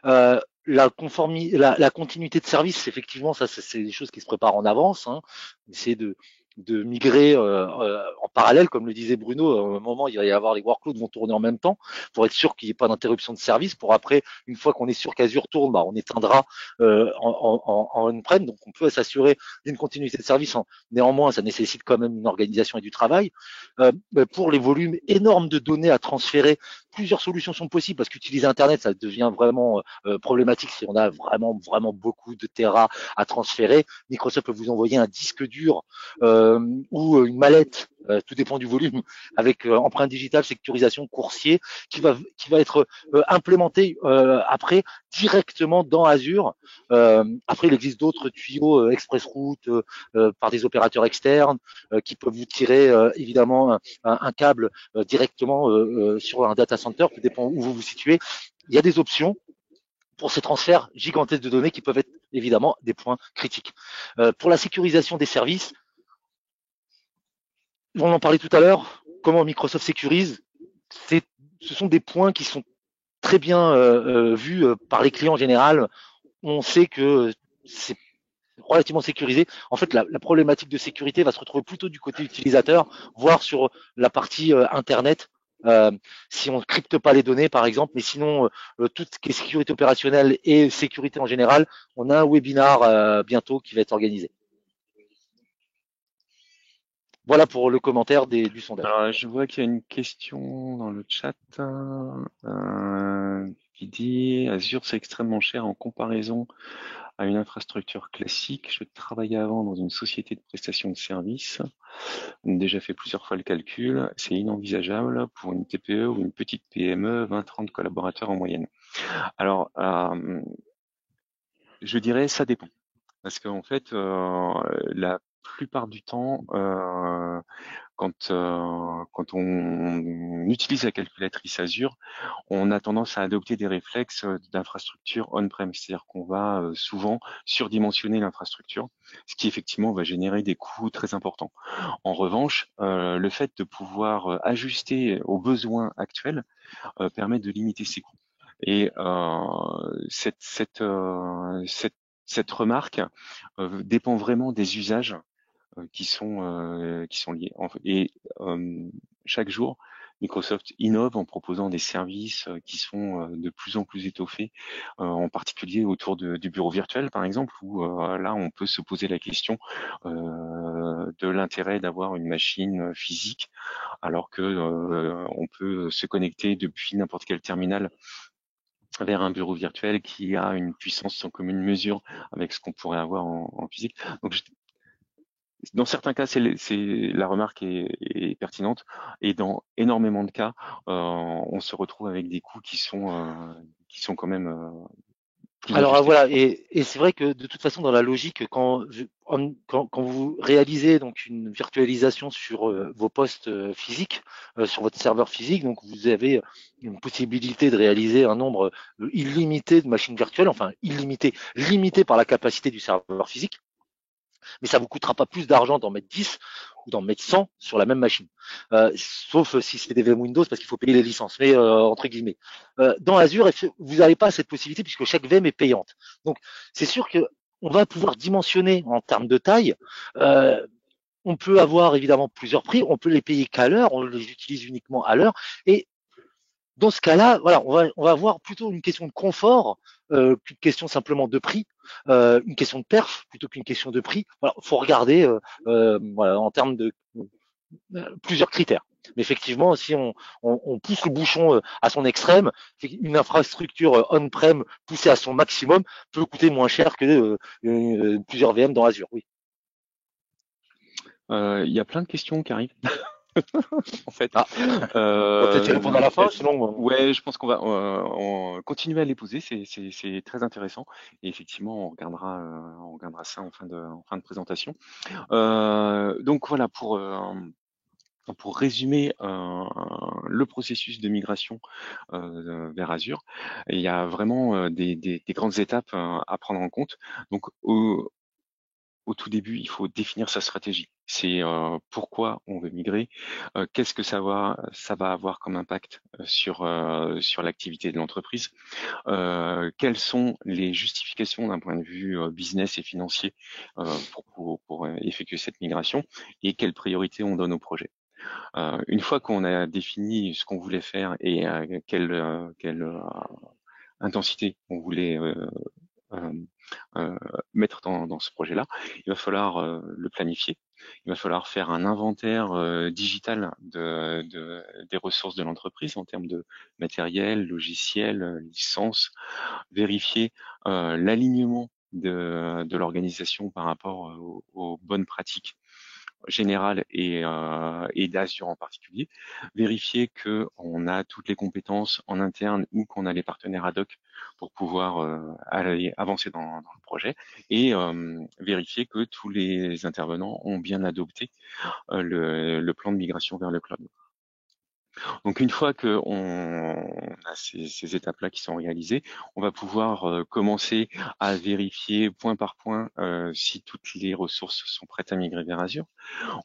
La continuité de service, effectivement, ça c'est des choses qui se préparent en avance. Hein. Essayer de de migrer en parallèle, comme le disait Bruno. À un moment, il va y avoir les workloads vont tourner en même temps pour être sûr qu'il n'y ait pas d'interruption de service. Pour après, une fois qu'on est sûr qu'Azure tourne, on éteindra en on-prem. Donc, on peut s'assurer d'une continuité de service. Néanmoins, ça nécessite quand même une organisation et du travail. Pour les volumes énormes de données à transférer, plusieurs solutions sont possibles parce qu'utiliser Internet, ça devient vraiment problématique si on a vraiment beaucoup de terras à transférer. Microsoft peut vous envoyer un disque dur ou une mallette, tout dépend du volume, avec empreinte digitale, sécurisation, coursier, qui va être implémenté après directement dans Azure. Après, il existe d'autres tuyaux ExpressRoute par des opérateurs externes qui peuvent vous tirer évidemment un câble directement sur un data center, tout dépend où vous vous situez. Il y a des options pour ces transferts gigantesques de données qui peuvent être évidemment des points critiques. Pour la sécurisation des services, on en parlait tout à l'heure, comment Microsoft sécurise, ce sont des points qui sont très bien vus par les clients en général. On sait que c'est relativement sécurisé. En fait, la problématique de sécurité va se retrouver plutôt du côté utilisateur, voire sur la partie Internet. Si on ne crypte pas les données, par exemple, mais sinon, tout ce qui est sécurité opérationnelle et sécurité en général, on a un webinar bientôt qui va être organisé. Voilà pour le commentaire du sondage. Alors, je vois qu'il y a une question dans le chat qui dit Azure, c'est extrêmement cher en comparaison à une infrastructure classique. Je travaillais avant dans une société de prestation de services. J'ai déjà fait plusieurs fois le calcul. C'est inenvisageable pour une TPE ou une petite PME, 20-30 collaborateurs en moyenne. Alors, je dirais ça dépend. Parce qu'en fait, la plupart du temps, quand on utilise la calculatrice Azure, on a tendance à adopter des réflexes d'infrastructure on-prem, c'est-à-dire qu'on va souvent surdimensionner l'infrastructure, ce qui effectivement va générer des coûts très importants. En revanche, le fait de pouvoir ajuster aux besoins actuels permet de limiter ces coûts. Et cette remarque dépend vraiment des usages qui sont liés. Et chaque jour, Microsoft innove en proposant des services qui sont de plus en plus étoffés, en particulier autour du bureau virtuel, par exemple, où là, on peut se poser la question de l'intérêt d'avoir une machine physique, alors que on peut se connecter depuis n'importe quel terminal vers un bureau virtuel qui a une puissance sans commune mesure avec ce qu'on pourrait avoir en physique. Donc, dans certains cas, la remarque est pertinente, et dans énormément de cas, on se retrouve avec des coûts qui sont quand même plus Alors ajustés. voilà, et c'est vrai que de toute façon, dans la logique, quand vous réalisez donc une virtualisation sur vos postes physiques, sur votre serveur physique, donc vous avez une possibilité de réaliser un nombre illimité de machines virtuelles, enfin illimité, limité par la capacité du serveur physique, mais ça vous coûtera pas plus d'argent d'en mettre 10 ou d'en mettre 100 sur la même machine. Sauf si c'est des VM Windows parce qu'il faut payer les licences, mais entre guillemets. Dans Azure, vous n'avez pas cette possibilité puisque chaque VM est payante. Donc c'est sûr que on va pouvoir dimensionner en termes de taille. On peut avoir évidemment plusieurs prix, on peut les payer qu'à l'heure, on les utilise uniquement à l'heure, et dans ce cas-là, voilà, on va avoir plutôt une question de confort qu'une question simplement de prix, une question de perf plutôt qu'une question de prix. Voilà, faut regarder voilà, en termes de plusieurs critères. Mais effectivement, si on pousse le bouchon à son extrême, une infrastructure on-prem poussée à son maximum peut coûter moins cher que plusieurs VM dans Azure. Oui. Il y a plein de questions qui arrivent. En fait, On va peut-être y répondre à la fin, sinon. ouais, je pense qu'on va continuer à les poser. C'est très intéressant. Et effectivement, on regardera ça en fin de présentation. Donc voilà, pour résumer le processus de migration vers Azure, il y a vraiment des grandes étapes à prendre en compte. Donc, au tout début, il faut définir sa stratégie. C'est pourquoi on veut migrer, qu'est-ce que ça va avoir comme impact sur l'activité de l'entreprise, quelles sont les justifications d'un point de vue business et financier pour effectuer cette migration et quelles priorités on donne au projet. Une fois qu'on a défini ce qu'on voulait faire et quelle intensité on voulait euh, euh, mettre dans ce projet-là, il va falloir le planifier. Il va falloir faire un inventaire digital des ressources de l'entreprise en termes de matériel, logiciel, licence, vérifier l'alignement de l'organisation par rapport aux bonnes pratiques générales et d'Azure en particulier, vérifier que on a toutes les compétences en interne ou qu'on a les partenaires ad hoc pour pouvoir aller avancer dans le projet et vérifier que tous les intervenants ont bien adopté le plan de migration vers le cloud. Donc une fois qu'on a ces étapes-là qui sont réalisées, on va pouvoir commencer à vérifier point par point si toutes les ressources sont prêtes à migrer vers Azure.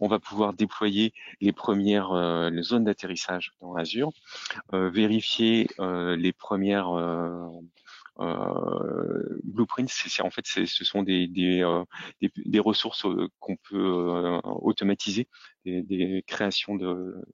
On va pouvoir déployer les premières les zones d'atterrissage dans Azure, vérifier les premières blueprints. En fait, ce sont des ressources qu'on peut automatiser, des créations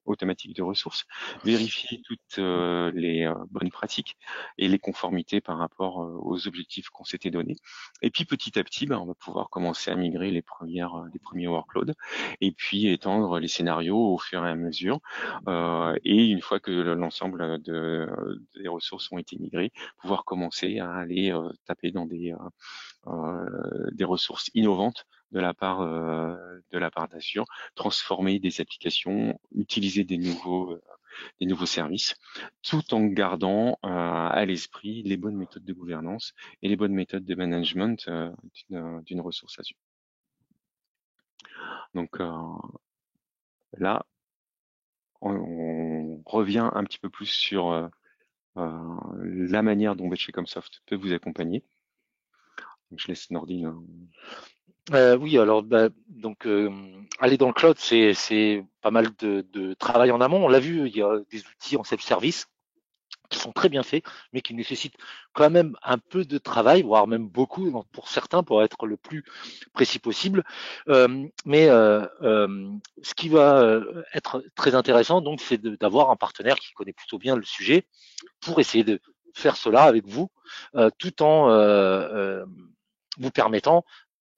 automatiques de ressources, vérifier toutes les bonnes pratiques et les conformités par rapport aux objectifs qu'on s'était donnés. Et puis petit à petit, on va pouvoir commencer à migrer les premiers workloads et puis étendre les scénarios au fur et à mesure. Et une fois que l'ensemble des ressources ont été migrées, pouvoir commencer à aller taper dans des ressources innovantes de la part d'Azure, transformer des applications, utiliser des nouveaux services, tout en gardant à l'esprit les bonnes méthodes de gouvernance et les bonnes méthodes de management d'une ressource Azure. Donc là, on revient un petit peu plus sur la manière dont Betchelcomsoft peut vous accompagner. Donc, je laisse Nordine. Oui, alors donc aller dans le cloud, c'est pas mal de travail en amont. On l'a vu, il y a des outils en self-service qui sont très bien faits, mais qui nécessitent quand même un peu de travail, voire même beaucoup pour certains, pour être le plus précis possible. Ce qui va être très intéressant, donc, c'est d'avoir un partenaire qui connaît plutôt bien le sujet pour essayer de faire cela avec vous, tout en vous permettant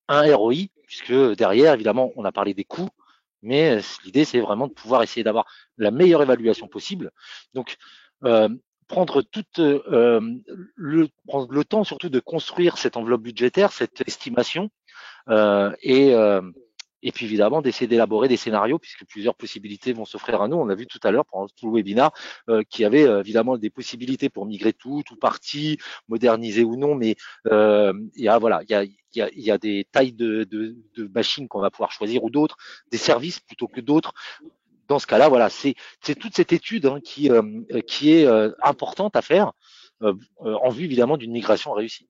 un ROI, puisque derrière, évidemment, on a parlé des coûts, mais l'idée, c'est vraiment de pouvoir essayer d'avoir la meilleure évaluation possible. Donc, prendre prendre le temps surtout de construire cette enveloppe budgétaire, cette estimation, euh, et, euh, et puis évidemment d'essayer d'élaborer des scénarios, puisque plusieurs possibilités vont s'offrir à nous. On a vu tout à l'heure pendant tout le webinaire qu'il y avait évidemment des possibilités pour migrer tout partie, moderniser ou non, mais voilà, il y a des tailles de machines qu'on va pouvoir choisir ou d'autres, des services plutôt que d'autres. Dans ce cas-là, voilà, c'est toute cette étude qui est importante à faire en vue évidemment d'une migration réussie.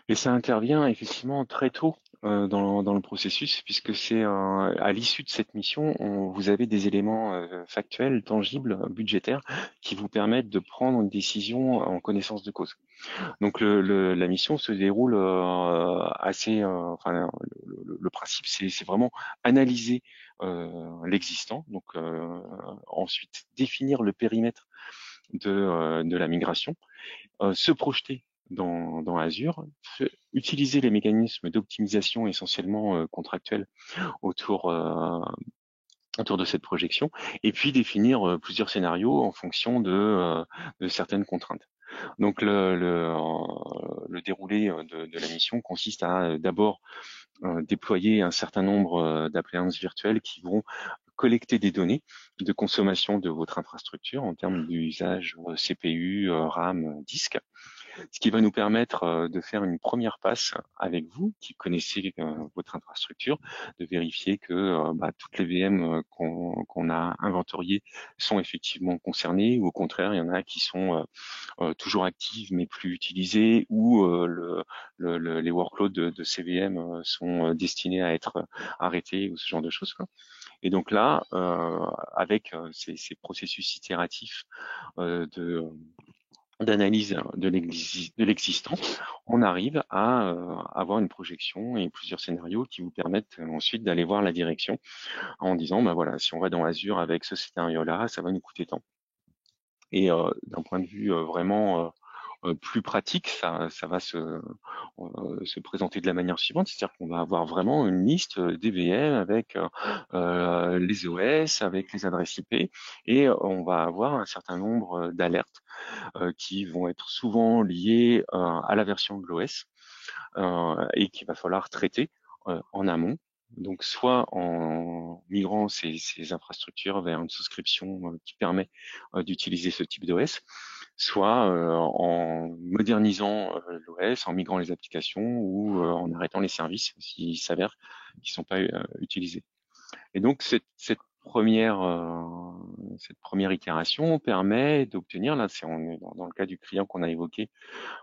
Et ça intervient effectivement très tôt dans le processus, puisque c'est à l'issue de cette mission, vous avez des éléments factuels, tangibles, budgétaires, qui vous permettent de prendre une décision en connaissance de cause. Donc la mission se déroule enfin, le principe, c'est vraiment analyser l'existant, donc ensuite définir le périmètre de la migration, se projeter dans Azure, utiliser les mécanismes d'optimisation essentiellement contractuels autour de cette projection, et puis définir plusieurs scénarios en fonction de certaines contraintes. Donc le déroulé de la mission consiste à d'abord déployer un certain nombre d'appliances virtuelles qui vont collecter des données de consommation de votre infrastructure en termes d'usage CPU, RAM, disque, ce qui va nous permettre de faire une première passe avec vous, qui connaissez votre infrastructure, de vérifier que toutes les VM qu'on a inventoriées sont effectivement concernées, ou au contraire, il y en a qui sont toujours actives mais plus utilisées, ou les workloads de ces VM sont destinés à être arrêtés, ou ce genre de choses, quoi. Et donc là, avec ces processus itératifs de d'analyse de l'existant, on arrive à avoir une projection et plusieurs scénarios qui vous permettent ensuite d'aller voir la direction en disant, voilà, si on va dans Azure avec ce scénario-là, ça va nous coûter tant. Et d'un point de vue vraiment plus pratique, ça va se présenter de la manière suivante, c'est-à-dire qu'on va avoir vraiment une liste des VM avec les OS, avec les adresses IP, et on va avoir un certain nombre d'alertes qui vont être souvent liées à la version de l'OS et qu'il va falloir traiter en amont. Donc, soit en migrant ces infrastructures vers une souscription qui permet d'utiliser ce type d'OS, soit en modernisant l'OS, en migrant les applications, ou en arrêtant les services s'il s'avère qu'ils ne sont pas utilisés. Et donc cette première itération permet d'obtenir, là on est dans le cas du client qu'on a évoqué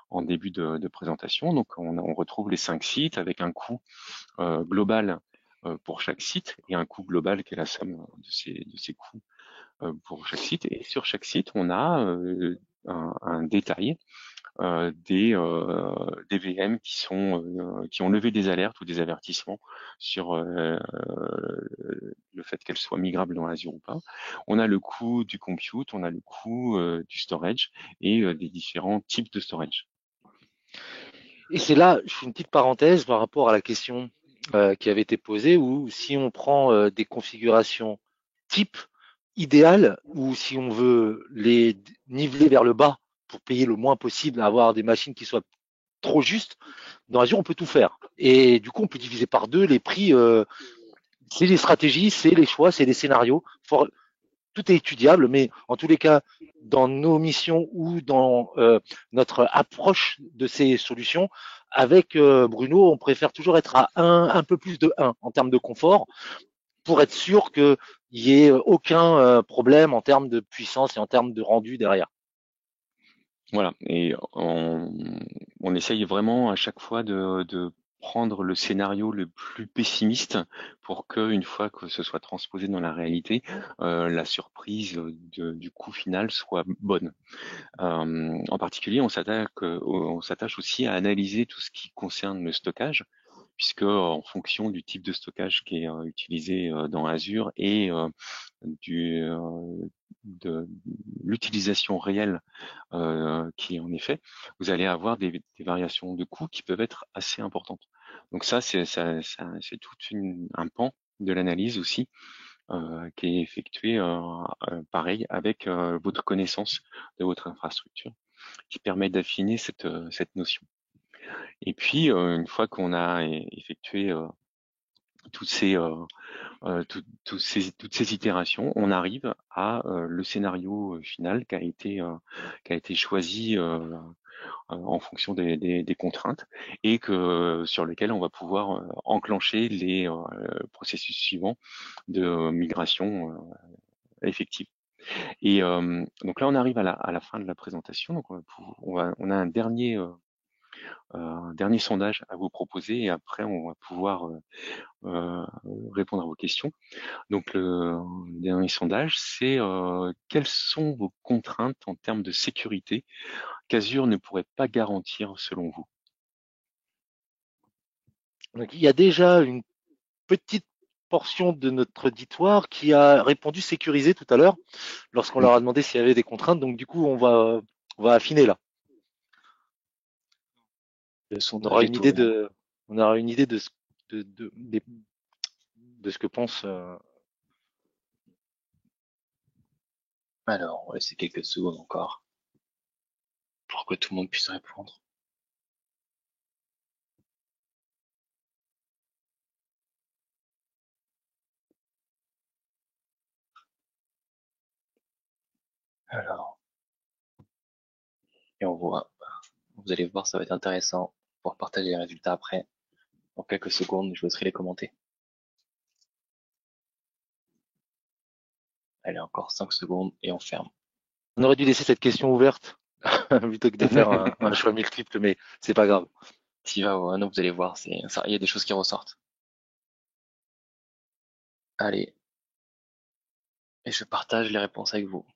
en début de présentation, donc on retrouve les 5 sites avec un coût global pour chaque site, et un coût global qui est la somme de ces coûts pour chaque site. Et sur chaque site, on a un détail des VM qui ont levé des alertes ou des avertissements sur le fait qu'elles soient migrables dans Azure ou pas. On a le coût du compute, on a le coût du storage et des différents types de storage. Et c'est là, je fais une petite parenthèse par rapport à la question qui avait été posée, où si on prend des configurations type idéales, ou si on veut les niveler vers le bas pour payer le moins possible, avoir des machines qui soient trop justes, dans Azure, on peut tout faire. Et du coup, on peut diviser par deux les prix. C'est les stratégies, c'est les choix, c'est les scénarios. Tout est étudiable, mais en tous les cas, dans nos missions ou dans notre approche de ces solutions, avec Bruno, on préfère toujours être à un peu plus de 1 en termes de confort, pour être sûr qu'il n'y ait aucun problème en termes de puissance et en termes de rendu derrière. Voilà, et on essaye vraiment à chaque fois de prendre le scénario le plus pessimiste pour que, une fois que ce soit transposé dans la réalité, la surprise du coût final soit bonne. En particulier, on s'attache aussi à analyser tout ce qui concerne le stockage, puisque en fonction du type de stockage qui est utilisé dans Azure et du, de l'utilisation réelle qui est en effet, vous allez avoir des variations de coûts qui peuvent être assez importantes. Donc ça, c'est tout un pan de l'analyse aussi qui est effectué pareil avec votre connaissance de votre infrastructure, qui permet d'affiner cette notion. Et puis, une fois qu'on a effectué toutes ces toutes ces itérations, on arrive à le scénario final qui a été choisi en fonction des contraintes, et sur lequel on va pouvoir enclencher les processus suivants de migration effective. Et donc là, on arrive à la fin de la présentation. Donc on a un dernier sondage à vous proposer, et après on va pouvoir répondre à vos questions. Donc le dernier sondage, c'est quelles sont vos contraintes en termes de sécurité qu'Azure ne pourrait pas garantir selon vous? Donc, il y a déjà une petite portion de notre auditoire qui a répondu sécurisé tout à l'heure, lorsqu'on leur a demandé s'il y avait des contraintes. Donc, du coup, on va affiner là. Le On aura sondage une est idée ouvert. de, on aura une idée de ce que pense. Alors, on va laisser quelques secondes encore pour que tout le monde puisse répondre. Alors, et on Vous allez voir, ça va être intéressant pour partager les résultats après. Dans quelques secondes, je vous laisserai les commenter. Allez, encore 5 secondes et on ferme. On aurait dû laisser cette question ouverte plutôt que de faire un choix multiple, mais c'est pas grave. S'il va, non, vous allez voir, il y a des choses qui ressortent. Allez. Et je partage les réponses avec vous.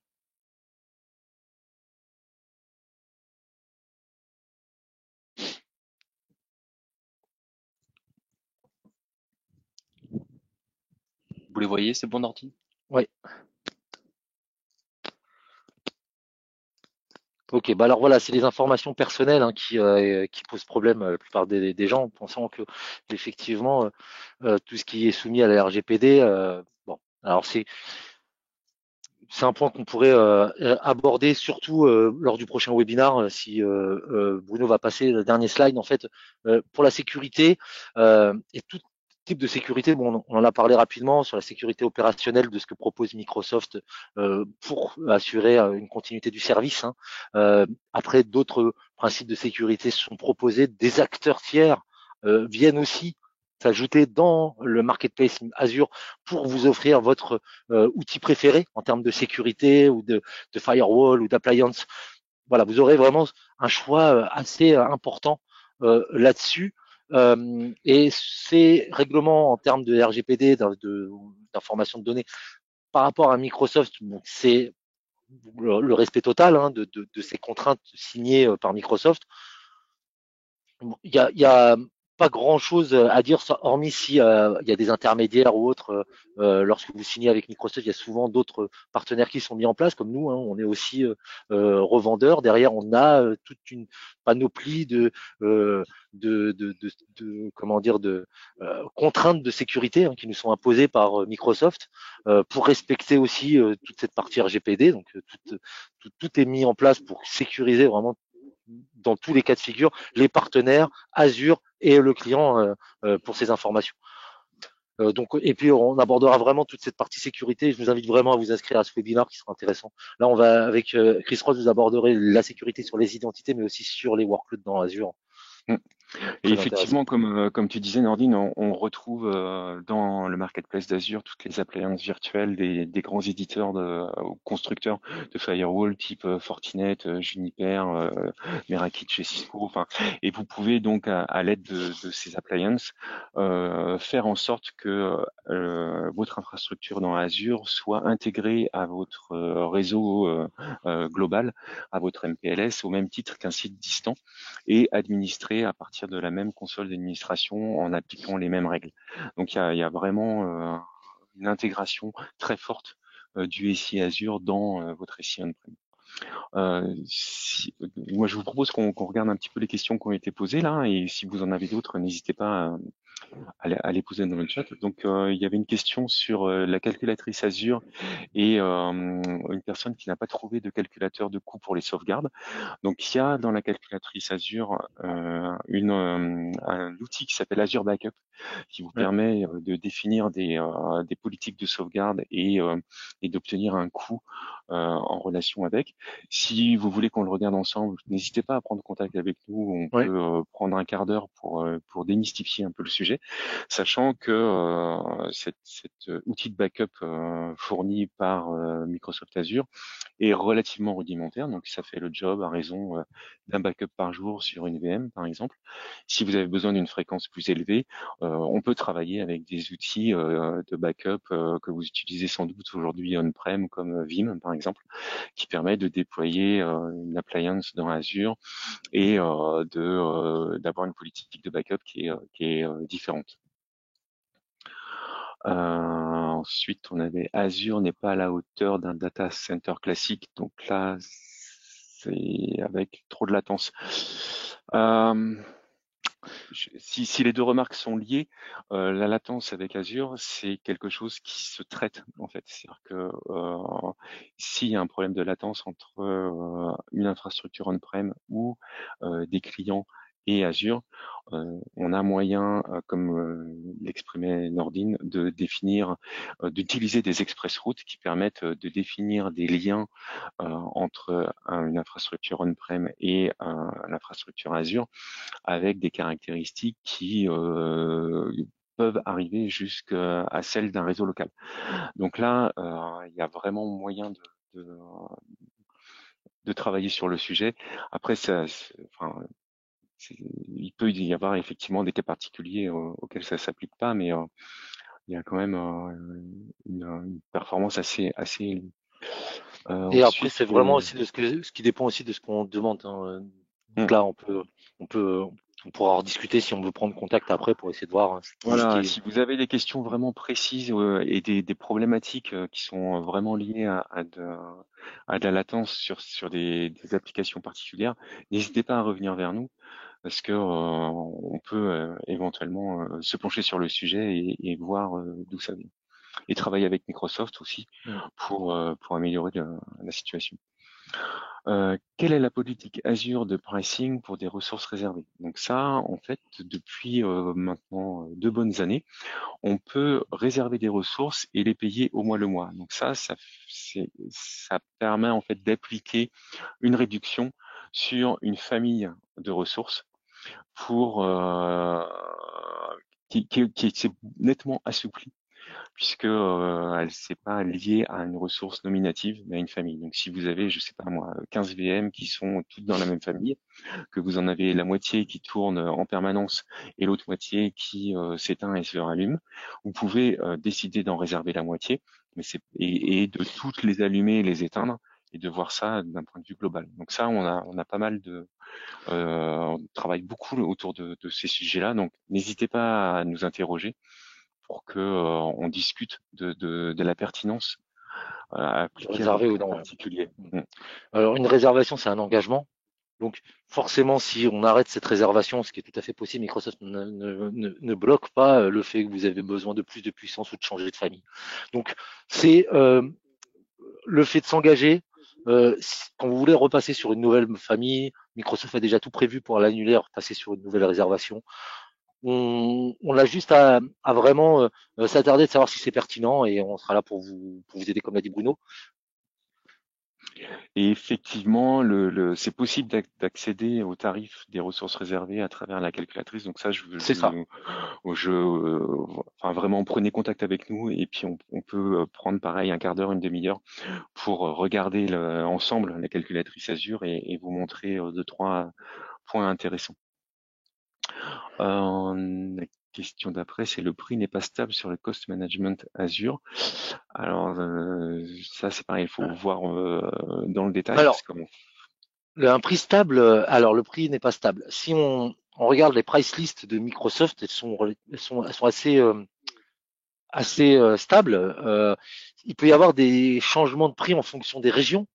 Vous les voyez, c'est bon, Nordi? Oui. Ok, bah alors voilà, c'est les informations personnelles qui posent problème à la plupart des gens, pensant que effectivement tout ce qui est soumis à la RGPD, bon, alors c'est un point qu'on pourrait aborder surtout lors du prochain webinar, si Bruno va passer le dernier slide. En fait, pour la sécurité et tout type de sécurité, bon, on en a parlé rapidement sur la sécurité opérationnelle de ce que propose Microsoft pour assurer une continuité du service. Hein. Après, d'autres principes de sécurité sont proposés. Des acteurs tiers viennent aussi s'ajouter dans le marketplace Azure pour vous offrir votre outil préféré en termes de sécurité ou de firewall ou d'appliance. Voilà, vous aurez vraiment un choix assez important là-dessus. Et ces règlements en termes de RGPD, d'information de données, par rapport à Microsoft, bon, c'est le respect total hein, de ces contraintes signées par Microsoft. Il y a pas grand chose à dire, hormis si il y a des intermédiaires ou autres. Lorsque vous signez avec Microsoft, il y a souvent d'autres partenaires qui sont mis en place, comme nous. Hein, on est aussi revendeurs. Derrière, on a toute une panoplie euh, comment dire, de contraintes de sécurité hein, qui nous sont imposées par Microsoft pour respecter aussi toute cette partie RGPD. Donc, tout est mis en place pour sécuriser vraiment dans tous les cas de figure, les partenaires, Azure et le client pour ces informations. Donc, et puis on abordera vraiment toute cette partie sécurité. Je vous invite vraiment à vous inscrire à ce webinaire qui sera intéressant. Là, on va avec Chris Ross, vous aborderez la sécurité sur les identités, mais aussi sur les workloads dans Azure. Mm. Et Très intéressant. effectivement, comme tu disais, Nordine, on retrouve dans le marketplace d'Azure toutes les appliances virtuelles des grands éditeurs ou constructeurs de firewall type Fortinet, Juniper, Meraki chez Cisco. Enfin, et vous pouvez donc, à l'aide de ces appliances, faire en sorte que votre infrastructure dans Azure soit intégrée à votre réseau global, à votre MPLS, au même titre qu'un site distant, et administrée à partir de la même console d'administration en appliquant les mêmes règles. Donc il y a vraiment une intégration très forte du SI Azure dans votre SI on-prem. Moi, je vous propose qu'on regarde un petit peu les questions qui ont été posées là, et si vous en avez d'autres, n'hésitez pas à les poser dans le chat. Donc, il y avait une question sur la calculatrice Azure et une personne qui n'a pas trouvé de calculateur de coût pour les sauvegardes. Donc, il y a dans la calculatrice Azure un outil qui s'appelle Azure Backup qui vous Ouais. permet de définir des politiques de sauvegarde et d'obtenir un coût en relation avec. Si vous voulez qu'on le regarde ensemble, n'hésitez pas à prendre contact avec nous. On Ouais. peut prendre un quart d'heure pour démystifier un peu le sujet, sachant que cet outil de backup fourni par Microsoft Azure est relativement rudimentaire, donc ça fait le job à raison d'un backup par jour sur une VM, par exemple. Si vous avez besoin d'une fréquence plus élevée, on peut travailler avec des outils de backup que vous utilisez sans doute aujourd'hui on-prem, comme Vim, par exemple, qui permet de déployer une appliance dans Azure et d'avoir une politique de backup qui est différente. Ensuite, on avait Azure n'est pas à la hauteur d'un data center classique, donc là, c'est avec trop de latence. Si les deux remarques sont liées, la latence avec Azure, c'est quelque chose qui se traite en fait. C'est-à-dire que s'il y a un problème de latence entre une infrastructure on-prem ou des clients et Azure, on a moyen, comme l'exprimait Nordine, de définir, d'utiliser des express routes qui permettent de définir des liens entre une infrastructure on-prem et l'infrastructure Azure, avec des caractéristiques qui peuvent arriver jusqu'à celles d'un réseau local. Donc là, il y a vraiment moyen de travailler sur le sujet. Après, enfin, il peut y avoir effectivement des cas particuliers auxquels ça s'applique pas, mais il y a quand même une performance assez élevée. Et après, Ensuite, c'est vraiment aussi de ce qui dépend aussi de ce qu'on demande, hein. Donc là, on peut, on pourra en rediscuter si on veut prendre contact après pour essayer de voir, hein, ce qui voilà, est. si vous avez des questions vraiment précises et des problématiques qui sont vraiment liées à de la latence sur des applications particulières, n'hésitez pas à revenir vers nous parce que on peut éventuellement se pencher sur le sujet et voir d'où ça vient. Et travailler avec Microsoft aussi Mm. pour améliorer la situation. Quelle est la politique Azure de pricing pour des ressources réservées? Donc ça, en fait, depuis maintenant 2 bonnes années, on peut réserver des ressources et les payer au mois le mois. Donc ça permet en fait d'appliquer une réduction sur une famille de ressources pour qui s'est nettement assouplie puisque elle c'est pas liée à une ressource nominative, mais à une famille. Donc si vous avez, je sais pas moi, 15 VM qui sont toutes dans la même famille, que vous en avez la moitié qui tourne en permanence et l'autre moitié qui s'éteint et se rallume, vous pouvez décider d'en réserver la moitié, et de toutes les allumer et les éteindre et de voir ça d'un point de vue global. Donc ça, on a pas mal on travaille beaucoup autour de ces sujets-là. Donc n'hésitez pas à nous interroger pour que on discute de la pertinence à appliquer à votre Réservé ou cas non, ouais. particulier. Mm. Alors, une réservation, c'est un engagement. Donc, forcément, si on arrête cette réservation, ce qui est tout à fait possible, Microsoft ne bloque pas le fait que vous avez besoin de plus de puissance ou de changer de famille. Donc, c'est le fait de s'engager. Quand vous voulez repasser sur une nouvelle famille, Microsoft a déjà tout prévu pour l'annuler, repasser sur une nouvelle réservation. On a juste à vraiment s'attarder de savoir si c'est pertinent et on sera là pour vous aider, comme l'a dit Bruno. Et effectivement, c'est possible d'accéder au tarif des ressources réservées à travers la calculatrice. Donc ça, C'est ça. enfin vraiment, prenez contact avec nous et puis on peut prendre pareil un quart d'heure, une demi-heure pour regarder ensemble la calculatrice Azure et vous montrer deux, trois points intéressants. La question d'après, c'est le prix n'est pas stable sur le cost management Azure. Alors ça, c'est pareil, il faut voir dans le détail parce Alors, que un prix stable, alors le prix n'est pas stable. Si on regarde les price lists de Microsoft, elles sont assez stables. Il peut y avoir des changements de prix en fonction des régions,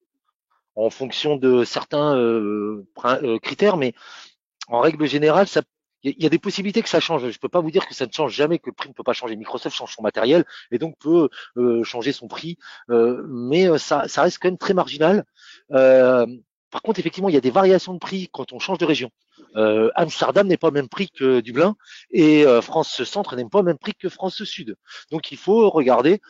en fonction de certains critères, mais en règle générale, il y a des possibilités que ça change. Je ne peux pas vous dire que ça ne change jamais, que le prix ne peut pas changer. Microsoft change son matériel et donc peut changer son prix, mais ça reste quand même très marginal. Euh, Par contre, effectivement, il y a des variations de prix quand on change de région. Amsterdam n'est pas le même prix que Dublin et France Centre n'est pas le même prix que France Sud. Donc il faut regarder,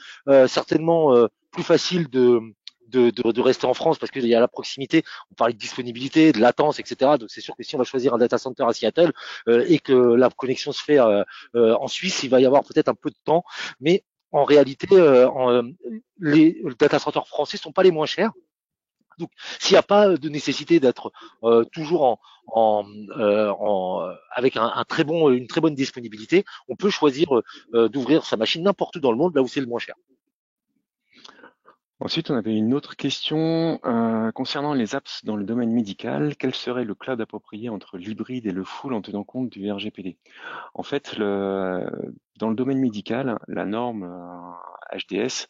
certainement plus facile de rester en France parce qu'il y a la proximité. On parlait de disponibilité, de latence, etc. Donc c'est sûr que si on va choisir un data center à Seattle et que la connexion se fait en Suisse, il va y avoir peut-être un peu de temps, mais en réalité, les data centers français sont pas les moins chers. Donc, s'il n'y a pas de nécessité d'être toujours avec une très bonne disponibilité, on peut choisir d'ouvrir sa machine n'importe où dans le monde, là où c'est le moins cher. ensuite, on avait une autre question concernant les apps dans le domaine médical. Quel serait le cloud approprié entre l'hybride et le full en tenant compte du RGPD? En fait, dans le domaine médical, la norme HDS,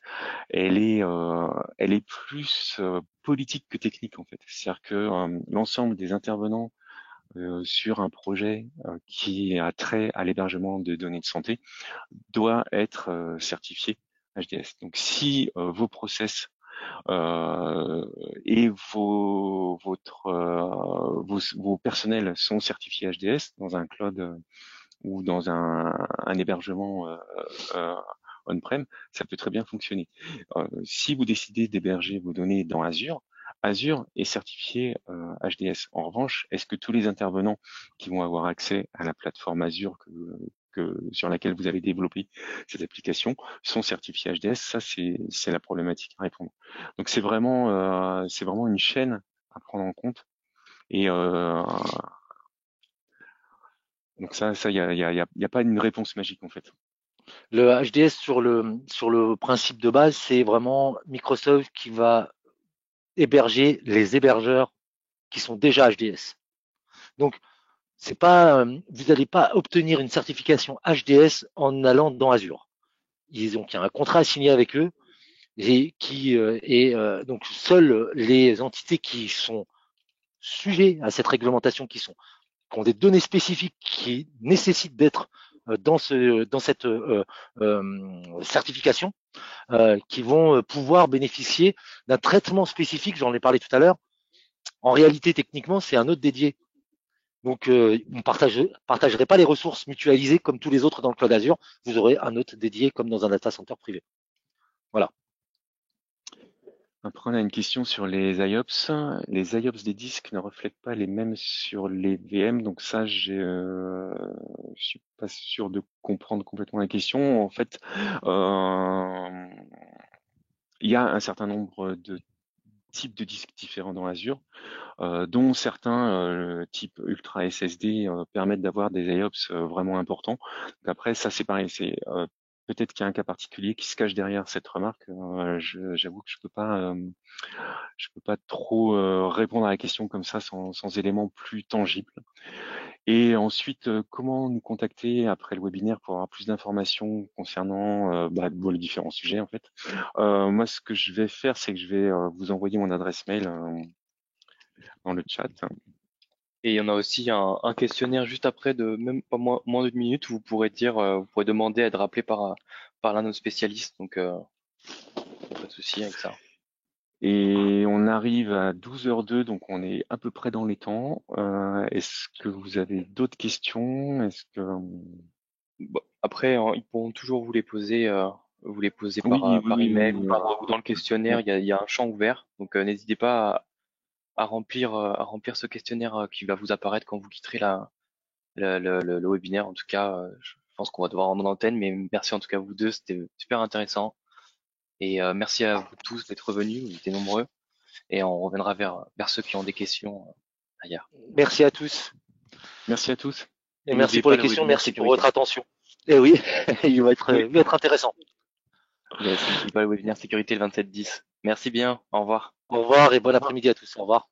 elle est plus politique que technique en fait. C'est-à-dire que l'ensemble des intervenants sur un projet qui a trait à l'hébergement de données de santé doit être certifié HDS. Donc si vos process et vos personnels sont certifiés HDS dans un cloud ou dans un hébergement euh, on-prem, ça peut très bien fonctionner. Si vous décidez d'héberger vos données dans Azure, Azure est certifié HDS. En revanche, est-ce que tous les intervenants qui vont avoir accès à la plateforme Azure sur laquelle vous avez développé cette application sont certifiés HDS? Ça, c'est la problématique à répondre. Donc c'est vraiment une chaîne à prendre en compte. Et donc ça, y a pas une réponse magique en fait. Le HDS sur le principe de base, c'est vraiment Microsoft qui va héberger les hébergeurs qui sont déjà HDS. Donc, c'est pas, vous n'allez pas obtenir une certification HDS en allant dans Azure. Il y a un contrat signé avec eux et donc seules les entités qui sont sujets à cette réglementation, qui ont des données spécifiques qui nécessitent d'être dans cette certification, qui vont pouvoir bénéficier d'un traitement spécifique. J'en ai parlé tout à l'heure. En réalité, techniquement, c'est un autre dédié. Donc, on ne partagerait pas les ressources mutualisées comme tous les autres dans le cloud Azure. Vous aurez un autre dédié comme dans un data center privé. Voilà. Après, on a une question sur les IOPS. Les IOPS des disques ne reflètent pas les mêmes sur les VM, donc ça, je suis pas sûr de comprendre complètement la question. En fait, il y a un certain nombre de types de disques différents dans Azure, dont certains type Ultra SSD permettent d'avoir des IOPS vraiment importants. Donc après, ça c'est pareil, c'est peut-être qu'il y a un cas particulier qui se cache derrière cette remarque. J'avoue que je peux pas trop répondre à la question comme ça sans éléments plus tangibles. Et ensuite, comment nous contacter après le webinaire pour avoir plus d'informations concernant les différents sujets en fait. Moi, ce que je vais faire, c'est que je vais vous envoyer mon adresse mail dans le chat. Et il y en a aussi un questionnaire juste après de même pas moins d'une minute où vous pourrez vous pourrez demander à être rappelé par l'un de nos spécialistes. Donc, pas de souci avec ça. Et on arrive à 12h02, donc on est à peu près dans les temps. Est-ce que vous avez d'autres questions? Est-ce que Bon, après, ils pourront toujours vous les poser oui, par oui, email oui, ou dans le questionnaire. Il y a un champ ouvert. Donc, n'hésitez pas à remplir ce questionnaire qui va vous apparaître quand vous quitterez le webinaire. En tout cas, je pense qu'on va devoir rendre l'antenne, mais merci en tout cas à vous deux, c'était super intéressant. Et merci à vous tous d'être venus, vous étiez nombreux. Et on reviendra vers ceux qui ont des questions ailleurs. Merci à tous. Merci à tous. Et Et merci n'oubliez pour pas les le questions. webinaire Merci pour sécurité. votre attention. Et oui, il va être intéressant. Yes, n'oubliez pas le webinaire sécurité le 27-10. Merci bien, au revoir. Au revoir et bon après-midi à tous. Au revoir.